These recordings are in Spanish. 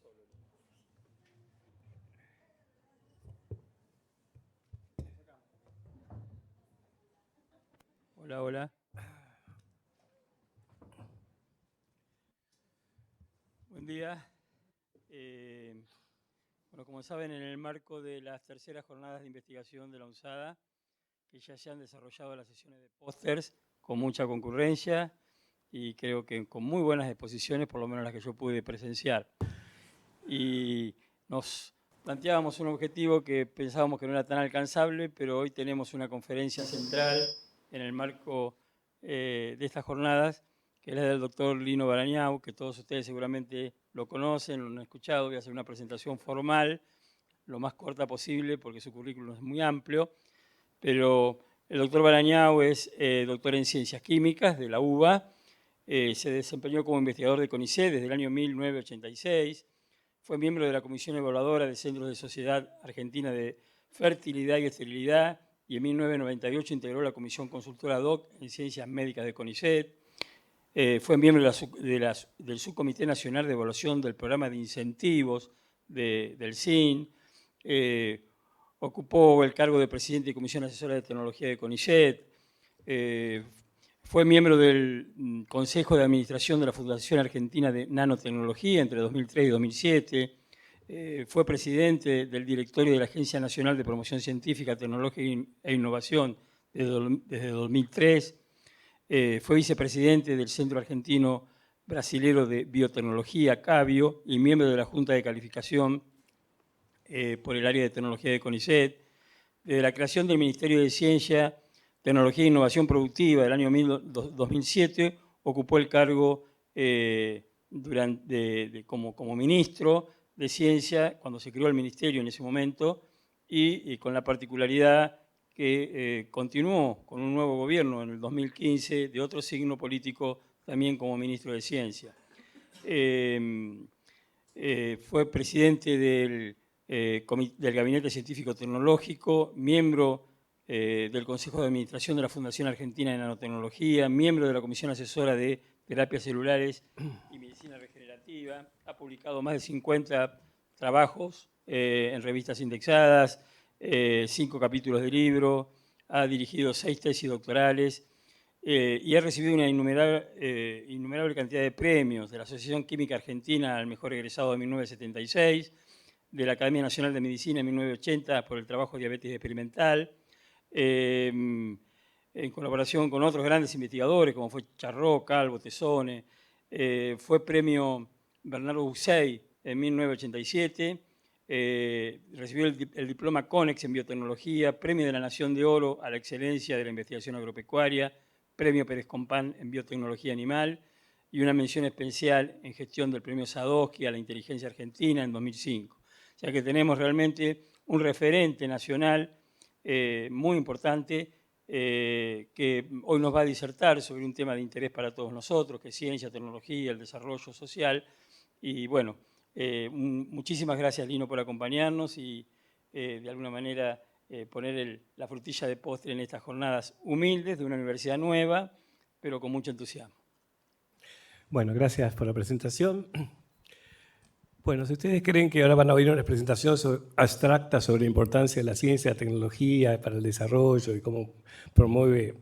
solo. Hola, hola. Buen día. Bueno, como saben, en el marco de las terceras jornadas de investigación de la UNSADA, que ya se han desarrollado las sesiones de pósters con mucha concurrencia y creo que con muy buenas exposiciones, por lo menos las que yo pude presenciar. Y nos planteábamos un objetivo que pensábamos que no era tan alcanzable, pero hoy tenemos una conferencia central en el marco de estas jornadas, que es la del doctor Lino Barañao, que todos ustedes seguramente lo conocen, lo han escuchado. Voy a hacer una presentación formal, lo más corta posible, porque su currículum es muy amplio, pero el doctor Barañao es doctor en Ciencias Químicas de la UBA, se desempeñó como investigador de CONICET desde el año 1986, fue miembro de la Comisión Evaluadora de Centros de Sociedad Argentina de Fertilidad y Esterilidad y en 1998 integró la Comisión Consultora DOC en Ciencias Médicas de CONICET. Fue miembro del Subcomité Nacional de Evaluación del Programa de Incentivos del CIN. Ocupó el cargo de presidente de Comisión Asesora de Tecnología de CONICET. Fue miembro del Consejo de Administración de la Fundación Argentina de Nanotecnología entre 2003 y 2007. Fue presidente del directorio de la Agencia Nacional de Promoción Científica, Tecnología e Innovación desde 2003. Fue vicepresidente del Centro Argentino Brasilero de Biotecnología, CABIO, y miembro de la Junta de Calificación por el área de tecnología de CONICET. Desde la creación del Ministerio de Ciencia, Tecnología e Innovación Productiva del año 2007, ocupó el cargo como ministro de Ciencia cuando se creó el ministerio en ese momento y con la particularidad que continuó con un nuevo gobierno en el 2015 de otro signo político también como ministro de Ciencia. Fue presidente del Gabinete Científico Tecnológico, miembro del Consejo de Administración de la Fundación Argentina de Nanotecnología, miembro de la Comisión Asesora de Terapias Celulares y Medicina Regenerativa. Ha publicado más de 50 trabajos en revistas indexadas, 5 capítulos de libro, ha dirigido 6 tesis doctorales y ha recibido una innumerable cantidad de premios de la Asociación Química Argentina al mejor egresado de 1976, de la Academia Nacional de Medicina en 1980 por el trabajo de diabetes experimental, en colaboración con otros grandes investigadores como fue Charró, Calvo, Tesone. Fue premio Bernardo Bucey en 1987, recibió el diploma CONEX en biotecnología, premio de la Nación de Oro a la excelencia de la investigación agropecuaria, premio Pérez Compán en biotecnología animal y una mención especial en gestión del premio Sadowski a la inteligencia argentina en 2005. O sea que tenemos realmente un referente nacional muy importante que hoy nos va a disertar sobre un tema de interés para todos nosotros, que es ciencia, tecnología, el desarrollo social. Y bueno, muchísimas gracias, Lino, por acompañarnos y de alguna manera poner la frutilla de postre en estas jornadas humildes de una universidad nueva, pero con mucho entusiasmo. Bueno, gracias por la presentación. Bueno, si ustedes creen que ahora van a oír una presentación abstracta sobre la importancia de la ciencia, la tecnología para el desarrollo y cómo promueve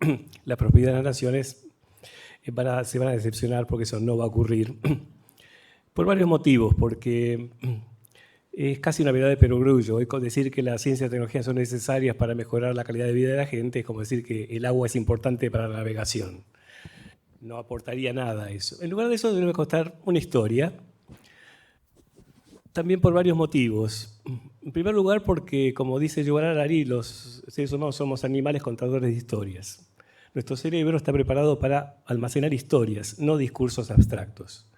la prosperidad de las naciones, se van a decepcionar porque eso no va a ocurrir. Por varios motivos, porque es casi una verdad de perogrullo. Es decir que la ciencia y la tecnología son necesarias para mejorar la calidad de vida de la gente, es como decir que el agua es importante para la navegación. No aportaría nada a eso. En lugar de eso, debe contar una historia. También por varios motivos. En primer lugar, porque, como dice Yuval Harari, los seres humanos somos animales contadores de historias. Nuestro cerebro está preparado para almacenar historias, no discursos abstractos.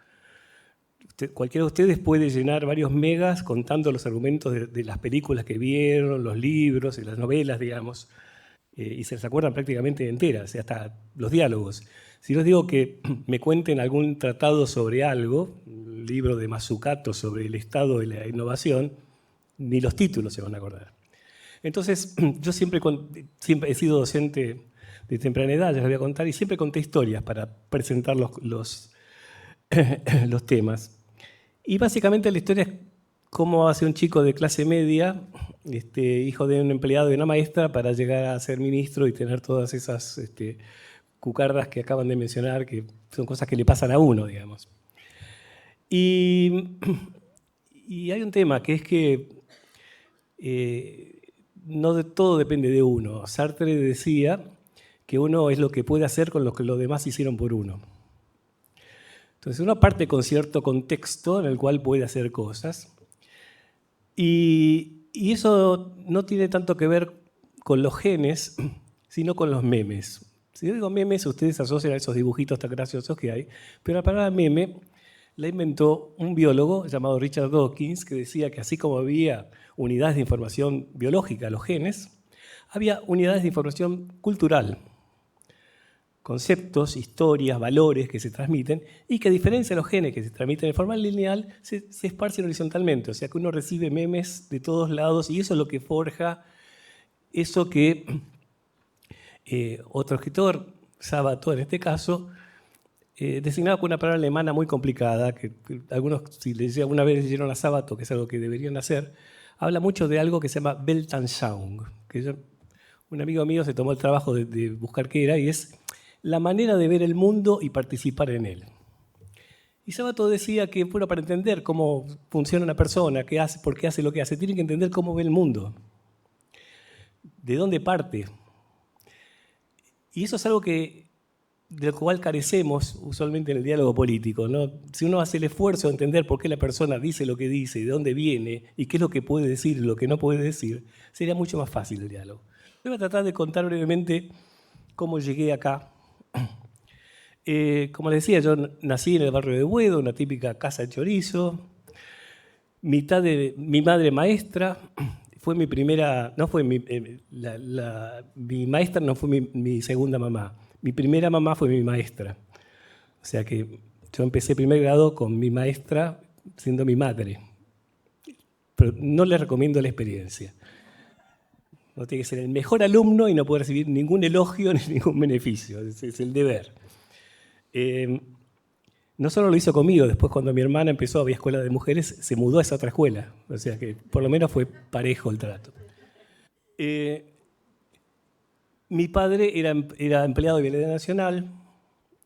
Cualquiera de ustedes puede llenar varios megas contando los argumentos de las películas que vieron, los libros y las novelas, digamos, y se las acuerdan prácticamente enteras, hasta los diálogos. Si les digo que me cuenten algún tratado sobre algo, un libro de Mazzucato sobre el estado de la innovación, ni los títulos se van a acordar. Entonces, yo siempre he sido docente de temprana edad, ya les voy a contar, y siempre conté historias para presentar los temas. Y básicamente la historia es cómo hace un chico de clase media, hijo de un empleado y una maestra, para llegar a ser ministro y tener todas esas cucardas que acaban de mencionar, que son cosas que le pasan a uno, digamos. Y, y hay un tema, que es que no de todo depende de uno. Sartre decía que uno es lo que puede hacer con lo que los demás hicieron por uno. Entonces uno parte con cierto contexto en el cual puede hacer cosas. Y eso no tiene tanto que ver con los genes, sino con los memes. Si yo digo memes, ustedes asocian a esos dibujitos tan graciosos que hay, pero la palabra meme la inventó un biólogo llamado Richard Dawkins, que decía que así como había unidades de información biológica, los genes, había unidades de información cultural, conceptos, historias, valores que se transmiten y que a diferencia de los genes que se transmiten de forma lineal, se esparcen horizontalmente, o sea que uno recibe memes de todos lados y eso es lo que forja eso que otro escritor, Sabato en este caso, designaba con una palabra alemana muy complicada, que algunos, si alguna vez leyeron a Sabato, que es algo que deberían hacer, habla mucho de algo que se llama Weltanschauung, que un amigo mío se tomó el trabajo de buscar qué era, y es la manera de ver el mundo y participar en él. Y Sabato decía que, bueno, para entender cómo funciona una persona, qué hace, por qué hace lo que hace, tiene que entender cómo ve el mundo, de dónde parte. Y eso es algo de lo cual carecemos usualmente en el diálogo político, ¿no? Si uno hace el esfuerzo de entender por qué la persona dice lo que dice, de dónde viene, y qué es lo que puede decir y lo que no puede decir, sería mucho más fácil el diálogo. Voy a tratar de contar brevemente cómo llegué acá. Como les decía, yo nací en el barrio de Buedo, una típica casa de chorizo. Mi madre maestra fue mi primera, no fue mi maestra no fue mi segunda mamá. Mi primera mamá fue mi maestra. O sea que yo empecé primer grado con mi maestra siendo mi madre. Pero no les recomiendo la experiencia. No tiene que ser el mejor alumno y no puede recibir ningún elogio ni ningún beneficio. Es el deber. No solo lo hizo conmigo, después cuando mi hermana empezó, había escuela de mujeres, se mudó a esa otra escuela. O sea que por lo menos fue parejo el trato. Mi padre era empleado de Vialidad Nacional.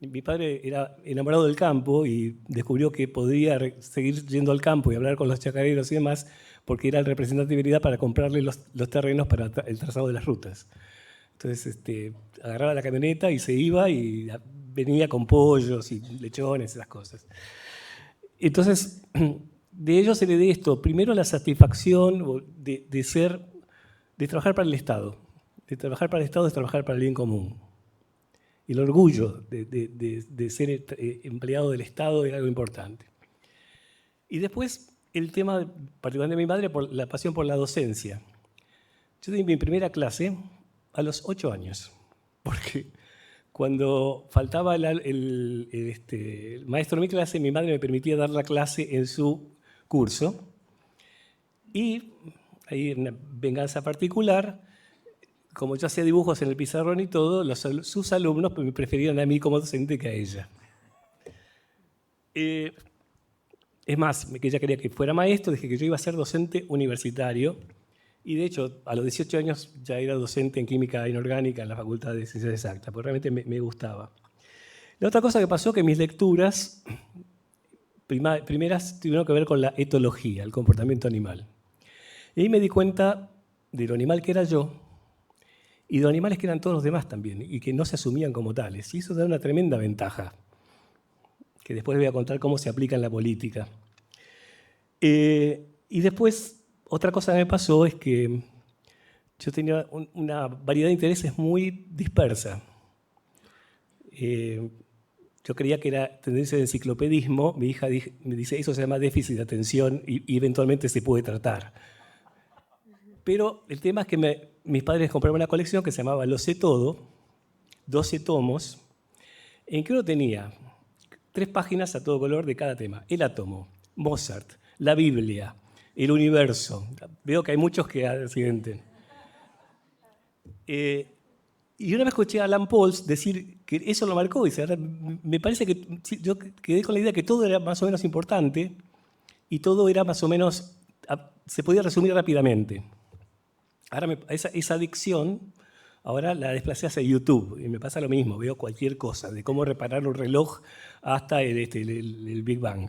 Mi padre era enamorado del campo y descubrió que podía seguir yendo al campo y hablar con los chacareros y demás, porque era el representante de Vialidad para comprarle los terrenos para el trazado de las rutas. Entonces agarraba la camioneta y se iba y venía con pollos y lechones, esas cosas. Entonces, de ellos heredé esto. Primero, la satisfacción de trabajar para el Estado. De trabajar para el Estado es trabajar para el bien común. Y el orgullo de ser empleado del Estado era algo importante. Y después, el tema, particularmente de mi madre, por la pasión por la docencia. Yo di mi primera clase a los 8 años, porque cuando faltaba el maestro de mi clase, mi madre me permitía dar la clase en su curso. Y ahí en una venganza particular, como yo hacía dibujos en el pizarrón y todo, sus alumnos me preferían a mí como docente que a ella. Es más, que ella quería que fuera maestro, dije que yo iba a ser docente universitario. Y de hecho, a los 18 años ya era docente en química inorgánica en la Facultad de Ciencias Exactas, porque realmente me gustaba. La otra cosa que pasó es que mis lecturas primeras tuvieron que ver con la etología, el comportamiento animal. Y ahí me di cuenta de lo animal que era yo y de los animales que eran todos los demás también, y que no se asumían como tales. Y eso da una tremenda ventaja, que después les voy a contar cómo se aplica en la política. Y después, otra cosa que me pasó es que yo tenía una variedad de intereses muy dispersa. Yo creía que era tendencia de enciclopedismo. Mi hija me dice, eso se llama déficit de atención y eventualmente se puede tratar. Pero el tema es que mis padres compraron una colección que se llamaba Lo sé todo, 12 tomos, en que uno tenía 3 páginas a todo color de cada tema. El átomo, Mozart, la Biblia, el universo. Veo que hay muchos que accidenten. Y una vez escuché a Alan Pauls decir que eso lo marcó. Dice, me parece que yo quedé con la idea que todo era más o menos importante y todo era más o menos, se podía resumir rápidamente. Ahora esa adicción, ahora la desplacé hacia YouTube y me pasa lo mismo, veo cualquier cosa, de cómo reparar un reloj hasta el Big Bang.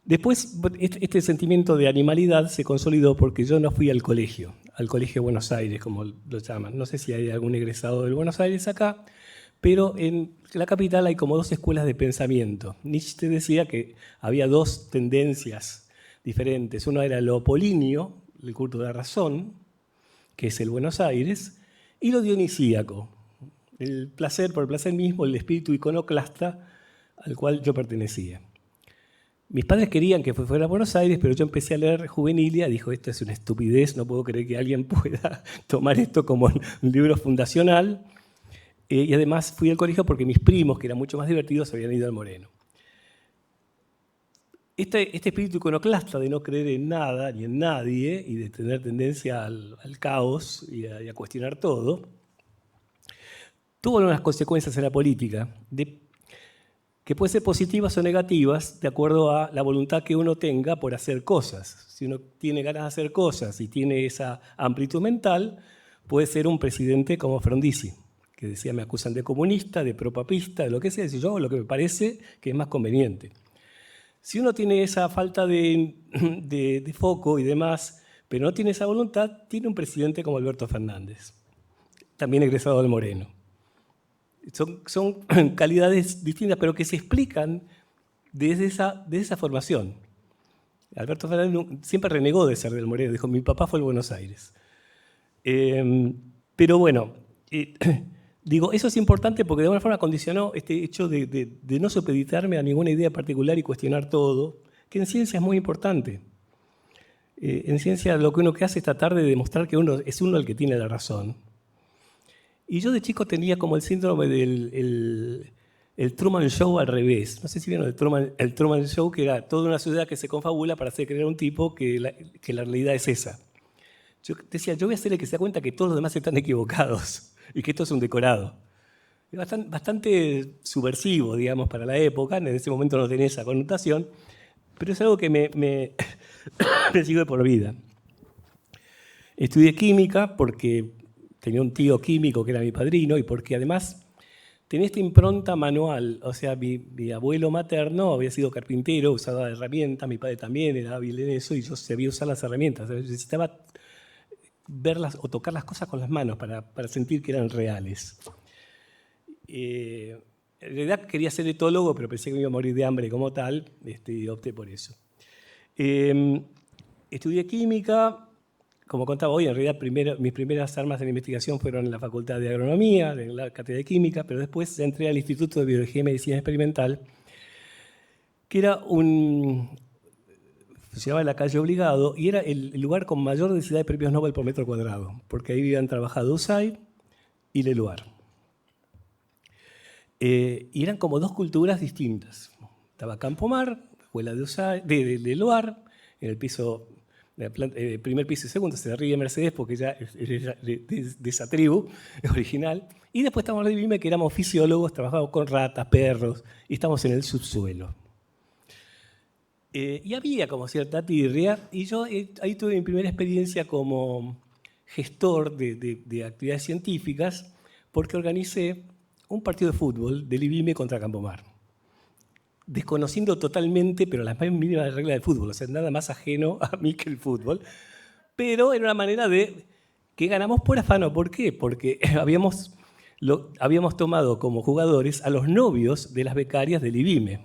Después, este sentimiento de animalidad se consolidó porque yo no fui al colegio de Buenos Aires, como lo llaman. No sé si hay algún egresado de Buenos Aires acá, pero en la capital hay como 2 escuelas de pensamiento. Nietzsche decía que había 2 tendencias diferentes. Una era lo apolíneo, el culto de la razón, que es el Buenos Aires, y lo dionisíaco, el placer por el placer mismo, el espíritu iconoclasta al cual yo pertenecía. Mis padres querían que fuera a Buenos Aires, pero yo empecé a leer Juvenilia, dijo, esto es una estupidez, no puedo creer que alguien pueda tomar esto como un libro fundacional. Y además fui al colegio porque mis primos, que eran mucho más divertidos, habían ido al Moreno. Este espíritu iconoclasta de no creer en nada ni en nadie y de tener tendencia al caos y a cuestionar todo, tuvo unas consecuencias en la política que pueden ser positivas o negativas de acuerdo a la voluntad que uno tenga por hacer cosas. Si uno tiene ganas de hacer cosas y tiene esa amplitud mental, puede ser un presidente como Frondizi, que decía, me acusan de comunista, de propapista, de lo que sea, y yo hago lo que me parece que es más conveniente. Si uno tiene esa falta de foco y demás, pero no tiene esa voluntad, tiene un presidente como Alberto Fernández, también egresado del Moreno. Son calidades distintas, pero que se explican desde esa formación. Alberto Fernández siempre renegó de ser del Moreno, dijo, mi papá fue el Buenos Aires. Pero bueno, digo, eso es importante porque de alguna forma condicionó este hecho de no supeditarme a ninguna idea particular y cuestionar todo, que en ciencia es muy importante. En ciencia lo que uno que hace es tratar de demostrar que es uno el que tiene la razón. Y yo de chico tenía como el síndrome del Truman Show al revés. No sé si vieron el Truman Show, que era toda una ciudad que se confabula para hacer creer a un tipo que la realidad es esa. Yo decía, yo voy a ser el que se da cuenta que todos los demás están equivocados y que esto es un decorado. Bastante subversivo, digamos, para la época. En ese momento no tenía esa connotación, pero es algo que me sigue de por vida. Estudié química porque tenía un tío químico que era mi padrino y porque además tenía esta impronta manual. O sea, mi abuelo materno había sido carpintero, usaba herramientas, mi padre también era hábil en eso y yo sabía usar las herramientas. Necesitaba verlas o tocar las cosas con las manos para sentir que eran reales. En realidad quería ser etólogo, pero pensé que me iba a morir de hambre como tal, y opté por eso. Estudié química. Como contaba hoy, en realidad mis primeras armas de investigación fueron en la Facultad de Agronomía, en la Cátedra de Química, pero después entré al Instituto de Biología y Medicina Experimental, que se llamaba La Calle Obligado, y era el lugar con mayor densidad de premios Nobel por metro cuadrado, porque ahí habían trabajado Usay y Leloir. Y eran como 2 culturas distintas. Estaba Campomar, escuela de Leloir, en el piso... primer piso y segundo, se ríe Mercedes porque ya era de esa tribu original. Y después estábamos de Vime, que éramos fisiólogos, trabajábamos con ratas, perros, y estamos en el subsuelo. Y había como cierta tirria, y yo ahí tuve mi primera experiencia como gestor de actividades científicas, porque organicé un partido de fútbol del IBIME contra Campomar, desconociendo totalmente, pero las más mínimas reglas del fútbol, o sea, nada más ajeno a mí que el fútbol, pero era una manera de que ganamos por afano. ¿Por qué? Porque habíamos tomado como jugadores a los novios de las becarias del IBIME.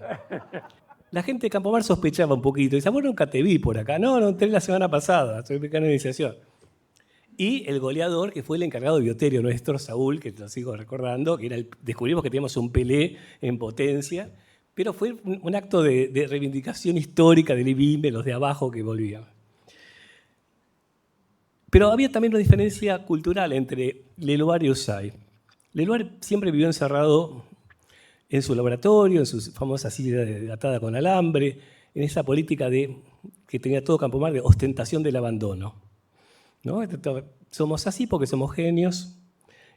La gente de Campomar sospechaba un poquito, dice, bueno, nunca te vi por acá. No, entré la semana pasada, soy becario de iniciación. Y el goleador, que fue el encargado de bioterio nuestro, Saúl, que lo sigo recordando, que descubrimos que teníamos un Pelé en potencia, pero fue un acto de reivindicación histórica del IBIME, los de abajo que volvían. Pero había también una diferencia cultural entre Leloir y Usay. Leloir siempre vivió encerrado en su laboratorio, en su famosa silla atada con alambre, en esa política que tenía todo Campomar de ostentación del abandono, ¿no? Somos así porque somos genios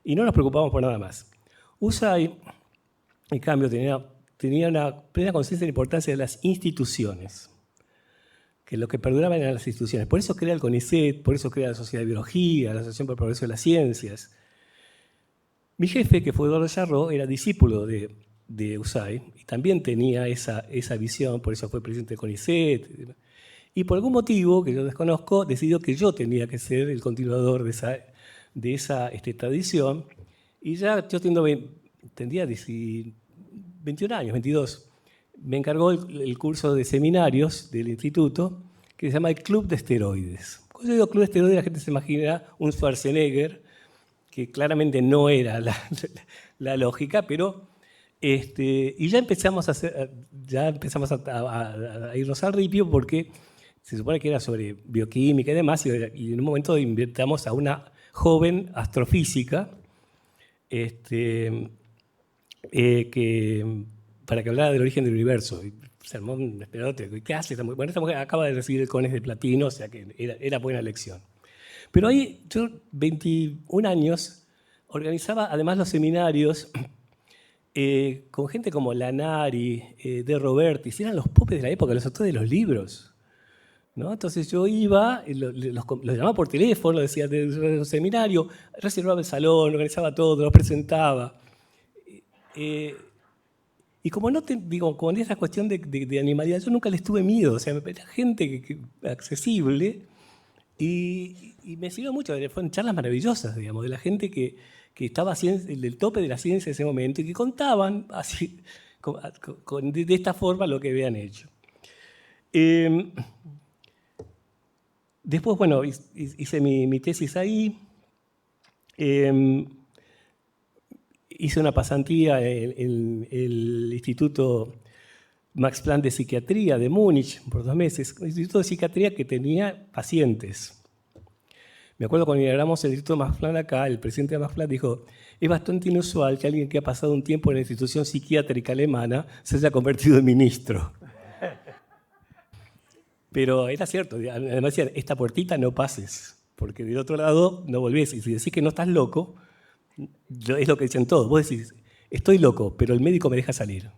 y no nos preocupamos por nada más. Usay, en cambio, tenía tenía una plena conciencia de la importancia de las instituciones, que lo que perduraban eran las instituciones. Por eso crea el CONICET, por eso crea la Sociedad de Biología, la Asociación para el Progreso de las Ciencias. Mi jefe, que fue Eduardo Charrot, era discípulo de USAID y también tenía esa visión, por eso fue presidente del CONICET. Y por algún motivo que yo desconozco, decidió que yo tenía que ser el continuador de esa tradición. Y ya yo tendría 21 años, 22. Me encargó el curso de seminarios del instituto que se llama el Club de Esteroides. Cuando yo digo Club de Esteroides, la gente se imagina un Schwarzenegger, que claramente no era la lógica, pero y ya empezamos a irnos al ripio porque se supone que era sobre bioquímica y demás, y en un momento invitamos a una joven astrofísica para que hablara del origen del universo. Y se armó un esperote. ¿Qué hace esta mujer? Bueno, esta mujer acaba de recibir el CONES de platino, o sea que era buena elección. Pero ahí yo, 21 años, organizaba además los seminarios con gente como Lanari, De Robertis, eran los popes de la época, los autores de los libros, ¿no? Entonces yo iba, los llamaba por teléfono, decía del seminario, reservaba el salón, organizaba todo, los presentaba. Y como no con esa cuestión de animalidad, yo nunca les tuve miedo, o sea, era gente accesible y me sirvió mucho, fueron charlas maravillosas, digamos, de la gente que estaba del tope de la ciencia en ese momento y que contaban así, de esta forma lo que habían hecho. Después, bueno, hice mi tesis ahí. Hice una pasantía en el Instituto Max Planck de Psiquiatría de Múnich por 2 meses. Un instituto de psiquiatría que tenía pacientes. Me acuerdo cuando inauguramos el Instituto Max Planck acá, el presidente de Max Planck dijo: es bastante inusual que alguien que ha pasado un tiempo en la institución psiquiátrica alemana se haya convertido en ministro. Pero era cierto, además decían, esta puertita no pases, porque del otro lado no volvés. Y si decís que no estás loco, es lo que dicen todos. Vos decís, estoy loco, pero el médico me deja salir.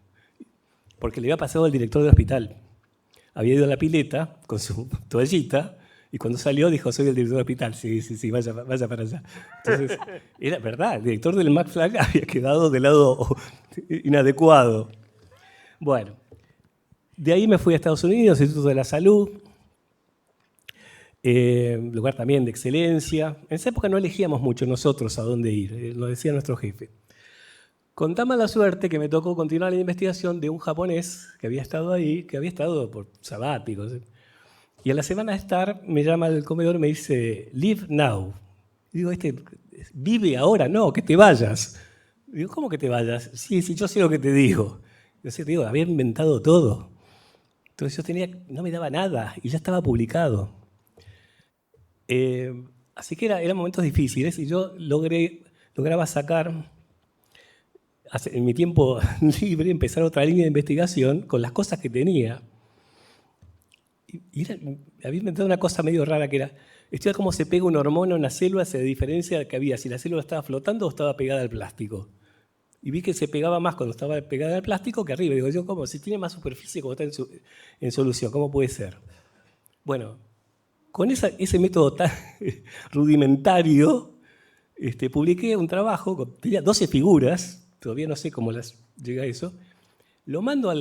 Porque le había pasado al director del hospital. Había ido a la pileta con su toallita y cuando salió dijo, soy el director del hospital. Sí, vaya para allá. Entonces, era verdad, el director del Max Planck había quedado del lado inadecuado. Bueno, de ahí me fui a Estados Unidos, Instituto de la Salud, lugar también de excelencia. En esa época no elegíamos mucho nosotros a dónde ir, lo decía nuestro jefe. Con tan mala suerte que me tocó continuar la investigación de un japonés que había estado ahí, que había estado por sabáticos. Y a la semana de estar me llama al comedor y me dice, live now. Y digo, vive ahora, no, que te vayas. Y digo, ¿cómo que te vayas? Sí, yo sé lo que te digo. Yo sé, te digo, había inventado todo. Entonces no me daba nada y ya estaba publicado. Así que eran momentos difíciles y yo lograba sacar, en mi tiempo libre, empezar otra línea de investigación con las cosas que tenía. Había inventado una cosa medio rara que era estudiar cómo se pega una hormona a una célula, se diferencia que había si la célula estaba flotando o estaba pegada al plástico. Y vi que se pegaba más cuando estaba pegada al plástico que arriba. Digo yo, ¿cómo? Si tiene más superficie como está en solución, ¿cómo puede ser? Bueno, con ese método tan rudimentario, publiqué un trabajo, tenía 12 figuras, todavía no sé cómo llegué a eso. Lo mando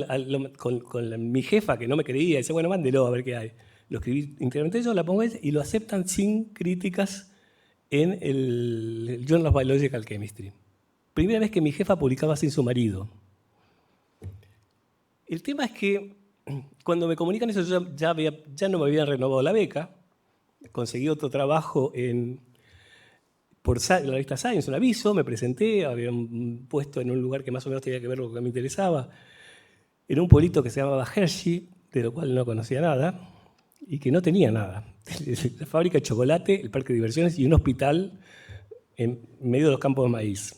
con mi jefa, que no me creía, dice, bueno, mándelo a ver qué hay. Lo escribí íntegramente yo, la pongo y lo aceptan sin críticas en el Journal of Biological Chemistry. Primera vez que mi jefa publicaba sin su marido. El tema es que cuando me comunican eso, yo ya no me habían renovado la beca, conseguí otro trabajo por la revista Science, un aviso, me presenté, había un puesto en un lugar que más o menos tenía que ver con lo que me interesaba. Era un pueblito que se llamaba Hershey, de lo cual no conocía nada, y que no tenía nada. La fábrica de chocolate, el parque de diversiones y un hospital en medio de los campos de maíz.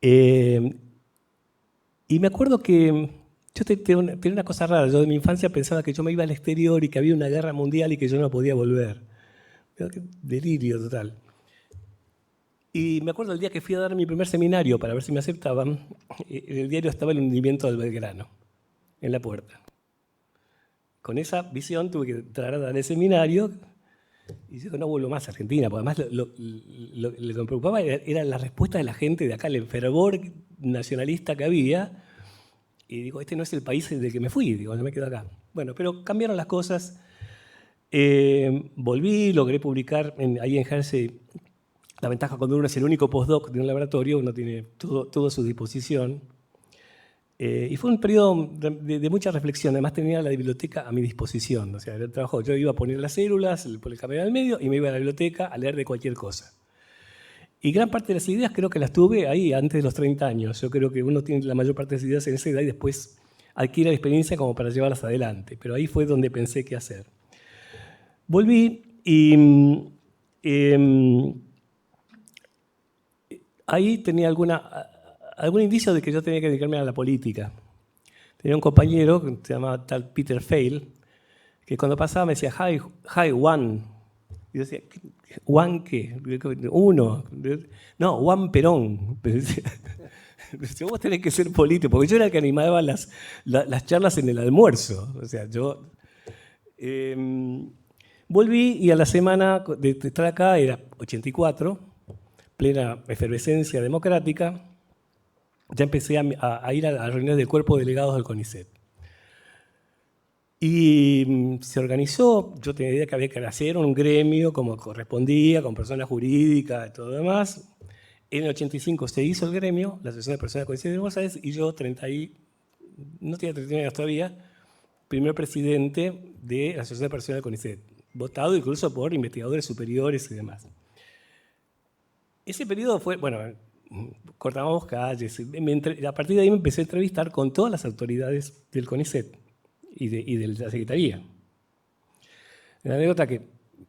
Y me acuerdo que yo tenía una cosa rara. Yo de mi infancia pensaba que yo me iba al exterior y que había una guerra mundial y que yo no podía volver. Qué delirio total. Y me acuerdo el día que fui a dar mi primer seminario para ver si me aceptaban, en el diario estaba el hundimiento del Belgrano, en la puerta. Con esa visión tuve que entrar a dar el seminario y dije, no vuelvo más a Argentina, porque además lo que me preocupaba era la respuesta de la gente de acá, el fervor nacionalista que había. Y digo, este no es el país del que me fui, digo, no me quedo acá. Bueno, pero cambiaron las cosas. Volví, logré publicar ahí en Jersey. La ventaja cuando uno es el único postdoc de un laboratorio, uno tiene todo a su disposición. Y fue un periodo de mucha reflexión. Además tenía la biblioteca a mi disposición. O sea, el trabajo, yo iba a poner las células, por el camino al medio, y me iba a la biblioteca a leer de cualquier cosa. Y gran parte de las ideas creo que las tuve ahí antes de los 30 años. Yo creo que uno tiene la mayor parte de las ideas en esa edad y después adquiere la experiencia como para llevarlas adelante. Pero ahí fue donde pensé qué hacer. Volví y ahí tenía algún indicio de que yo tenía que dedicarme a la política. Tenía un compañero que se llamaba tal Peter Fail, que cuando pasaba me decía, hi, Juan. Y yo decía, ¿Juan qué? Uno. No, Juan Perón. Vos tenés que ser político, porque yo era el que animaba las charlas en el almuerzo. O sea, yo volví y a la semana de estar acá, era 84, plena efervescencia democrática, ya empecé a ir a reuniones del cuerpo de delegados del CONICET. Y se organizó, yo tenía idea que había que hacer un gremio como correspondía, con personas jurídicas y todo lo demás. En el 85 se hizo el gremio, la Asociación de Personas con Discapacidad de Buenos Aires, y yo, no tenía 39 años todavía, primer presidente de la Asociación de Personas del CONICET, votado incluso por investigadores superiores y demás. Ese periodo fue, bueno, cortábamos calles, a partir de ahí me empecé a entrevistar con todas las autoridades del CONICET y de la Secretaría. Una anécdota que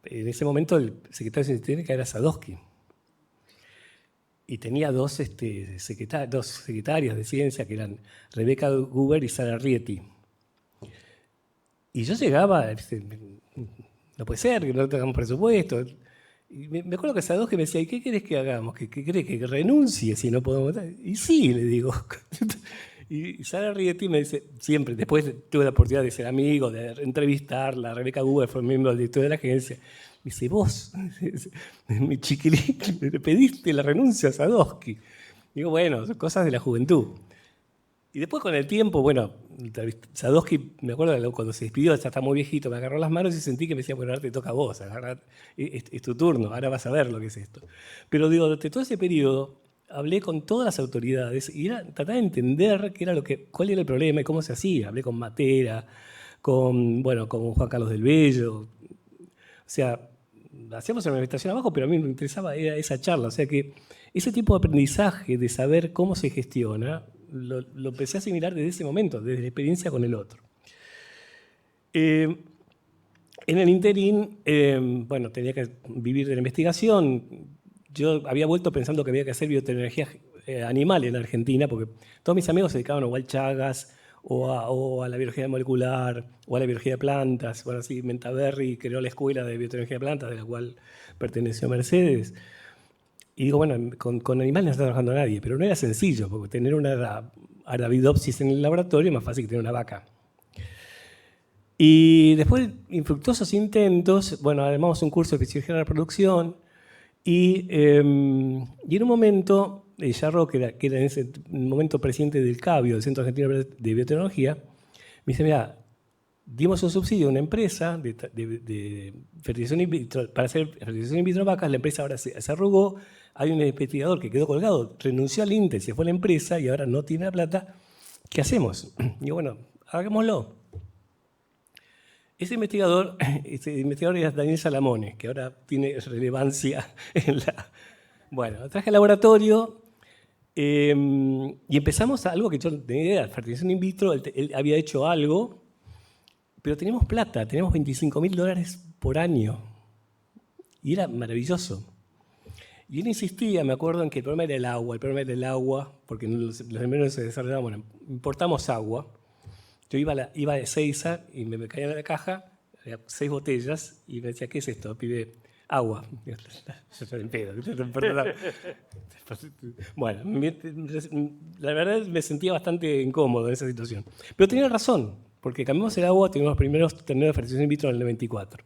en ese momento el secretario de Ciencia Técnica era Sadowski. Y tenía dos secretarias de ciencia que eran Rebeca Guber y Sara Rieti. Y yo llegaba, no puede ser que no tengamos presupuesto. Y me acuerdo que Sadowski me decía, ¿y qué querés que hagamos? ¿Qué querés que renuncie si no podemos votar? Y sí, le digo. Y Sara Rieti me dice, siempre, después tuve la oportunidad de ser amigo, de entrevistarla, Rebeca Guber fue miembro del directorio de la agencia. Me dice, vos, mi chiquilín, le pediste la renuncia a Sadowski. Digo, bueno, son cosas de la juventud. Y después con el tiempo, bueno, Sadowski, me acuerdo cuando se despidió, ya está muy viejito, me agarró las manos y sentí que me decía, bueno, ahora te toca a vos, es tu turno, ahora vas a ver lo que es esto. Pero digo, durante todo ese periodo, hablé con todas las autoridades y tratar de entender cuál era el problema y cómo se hacía. Hablé con Matera, con Juan Carlos del Bello. O sea, hacíamos una manifestación abajo, pero a mí me interesaba era esa charla. O sea que ese tipo de aprendizaje de saber cómo se gestiona, lo empecé a asimilar desde ese momento, desde la experiencia con el otro. En el interín, tenía que vivir de la investigación. Yo había vuelto pensando que había que hacer biotecnología animal en Argentina, porque todos mis amigos se dedicaban o al Chagas, o a la biología molecular, o a la biología de plantas. Bueno, así, Mentaverri creó la escuela de biotecnología de plantas, de la cual perteneció Mercedes. Y digo, bueno, con animales no está trabajando nadie, pero no era sencillo, porque tener una Arabidopsis en el laboratorio es más fácil que tener una vaca. Y después de infructuosos intentos, bueno, armamos un curso de fisiología de la reproducción, y en un momento, Yarro, que era en ese momento presidente del CABIO, del Centro Argentino de Biotecnología, me dice, mira, dimos un subsidio a una empresa de fertilización in vitro, para hacer fertilización in vitro vacas, la empresa ahora se arrugó, hay un investigador que quedó colgado, renunció al INTE, se fue a la empresa y ahora no tiene la plata, ¿qué hacemos? Y yo, bueno, hagámoslo. Ese investigador era Daniel Salamone, que ahora tiene relevancia en la... Bueno, traje al laboratorio y empezamos algo que yo no tenía idea, fertilización in vitro, él había hecho algo, pero teníamos plata, teníamos $25.000 por año. Y era maravilloso. Y él insistía, me acuerdo, en que el problema era el agua, porque los primeros se desarrollaban, bueno, importamos agua. Yo iba de Seiza y me caía en la caja, había 6 botellas y me decía, ¿qué es esto, pibe? Agua. Yo estoy en pedo. Bueno, la verdad me sentía bastante incómodo en esa situación. Pero tenía razón, porque cambiamos el agua, tuvimos los primeros torneos de fertilización in vitro en el 94.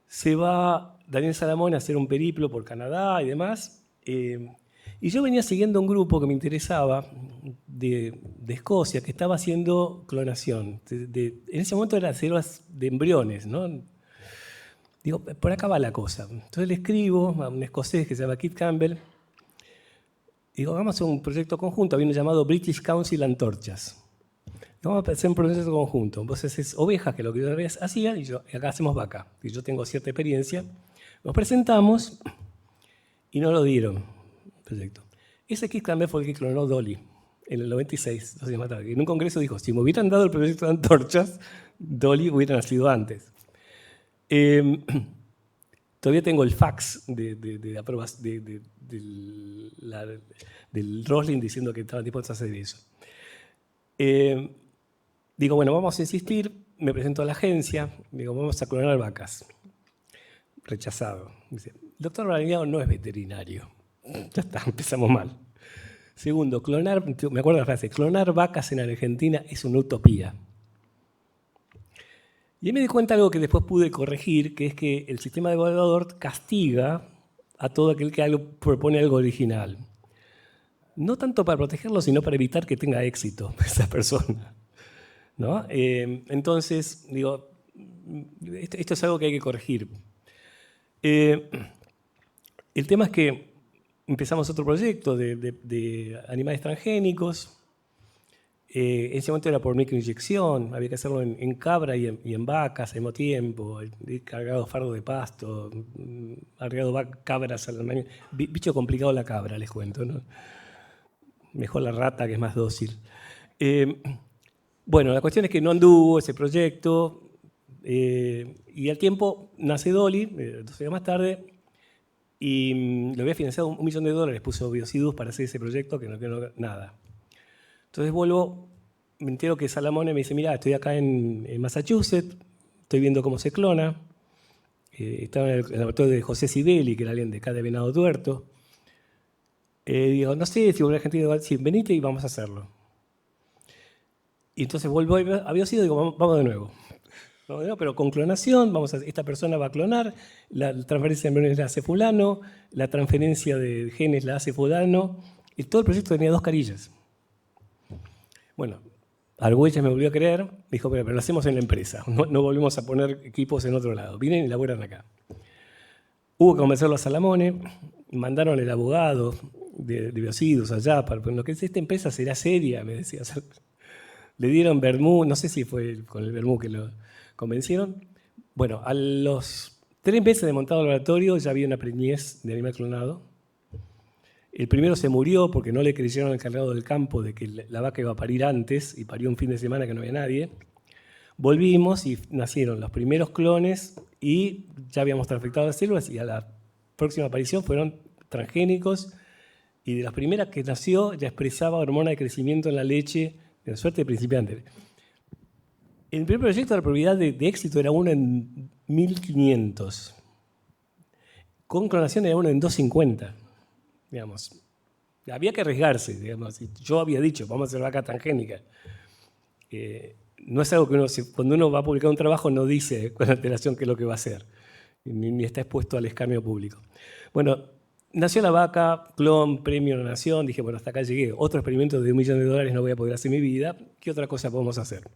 Se va Daniel Salamone a hacer un periplo por Canadá y demás. Y yo venía siguiendo un grupo que me interesaba de Escocia, que estaba haciendo clonación. En ese momento eran células de embriones, ¿no? Digo, por acá va la cosa. Entonces le escribo a un escocés que se llama Keith Campbell. Digo, vamos a hacer un proyecto conjunto. Había uno llamado British Council Antorchas. Vamos a hacer un proyecto conjunto. Vos haces ovejas, que es lo que yo hacía, y acá hacemos vaca. Y yo tengo cierta experiencia. Nos presentamos y no lo dieron el proyecto. Ese Keith Campbell fue el que clonó Dolly en el 96, 2 años más tarde. En un congreso dijo, si me hubieran dado el proyecto de antorchas, Dolly hubiera nacido antes. Todavía tengo el fax del Roslin diciendo que estaban dispuestos a hacer eso. Digo, bueno, vamos a insistir. Me presento a la agencia. Digo, vamos a clonar vacas. Rechazado. Dice, el doctor Valeriano no es veterinario. Ya está, empezamos mal. Segundo, me acuerdo la frase, clonar vacas en Argentina es una utopía. Y ahí me di cuenta de algo que después pude corregir, que es que el sistema de evaluador castiga a todo aquel que propone algo original. No tanto para protegerlo, sino para evitar que tenga éxito esa persona, ¿no? Entonces, digo, esto es algo que hay que corregir. El tema es que empezamos otro proyecto de animales transgénicos. En ese momento era por microinyección, había que hacerlo en cabra y en vacas al mismo tiempo, cargado fardo de pasto, agregado cabras al mañana. Bicho complicado la cabra, les cuento, ¿no? Mejor la rata, que es más dócil. Bueno, la cuestión es que no anduvo ese proyecto y al tiempo nace Dolly, 2 años más tarde, y lo había financiado $1 millón, puso Biocidus para hacer ese proyecto que no quedó nada. Entonces vuelvo, me entero que Salamone me dice, mira, estoy acá en Massachusetts, estoy viendo cómo se clona. Estaba en el laboratorio de José Sibeli, que era alguien de acá de Venado Tuerto. Digo, no sé si volver a Argentina, sí, venite y vamos a hacerlo. Y entonces vuelvo a Biocido y digo, vamos de nuevo. Pero con clonación, esta persona va a clonar, la transferencia de embriones la hace fulano, la transferencia de genes la hace fulano, y todo el proyecto tenía 2 carillas. Bueno, Argüelles me volvió a creer, me dijo, pero lo hacemos en la empresa, no volvemos a poner equipos en otro lado, vienen y laburan acá. Hubo que convencerlo a Salamone, mandaron el abogado de Biocidus allá, para lo que es esta empresa será seria, me decía. Le dieron vermú, no sé si fue con el vermú que lo convencieron. Bueno, a los 3 meses de montado el laboratorio ya había una preñez de animal clonado. El primero se murió porque no le creyeron al encargado del campo de que la vaca iba a parir antes y parió un fin de semana que no había nadie. Volvimos y nacieron los primeros clones y ya habíamos transfectado las células y a la próxima aparición fueron transgénicos y de las primeras que nació ya expresaba hormona de crecimiento en la leche de suerte de principiante. El primer proyecto, la probabilidad de éxito era 1 en 1500. Con clonación era 1 en 250. Digamos, había que arriesgarse, digamos. Yo había dicho, vamos a hacer vaca transgénica. No es algo que cuando uno va a publicar un trabajo no dice con antelación qué es lo que va a hacer, ni está expuesto al escarnio público. Bueno, nació la vaca, clon, premio de la nación, dije, bueno, hasta acá llegué. Otro experimento de $1 millón no voy a poder hacer en mi vida, ¿qué otra cosa podemos hacer?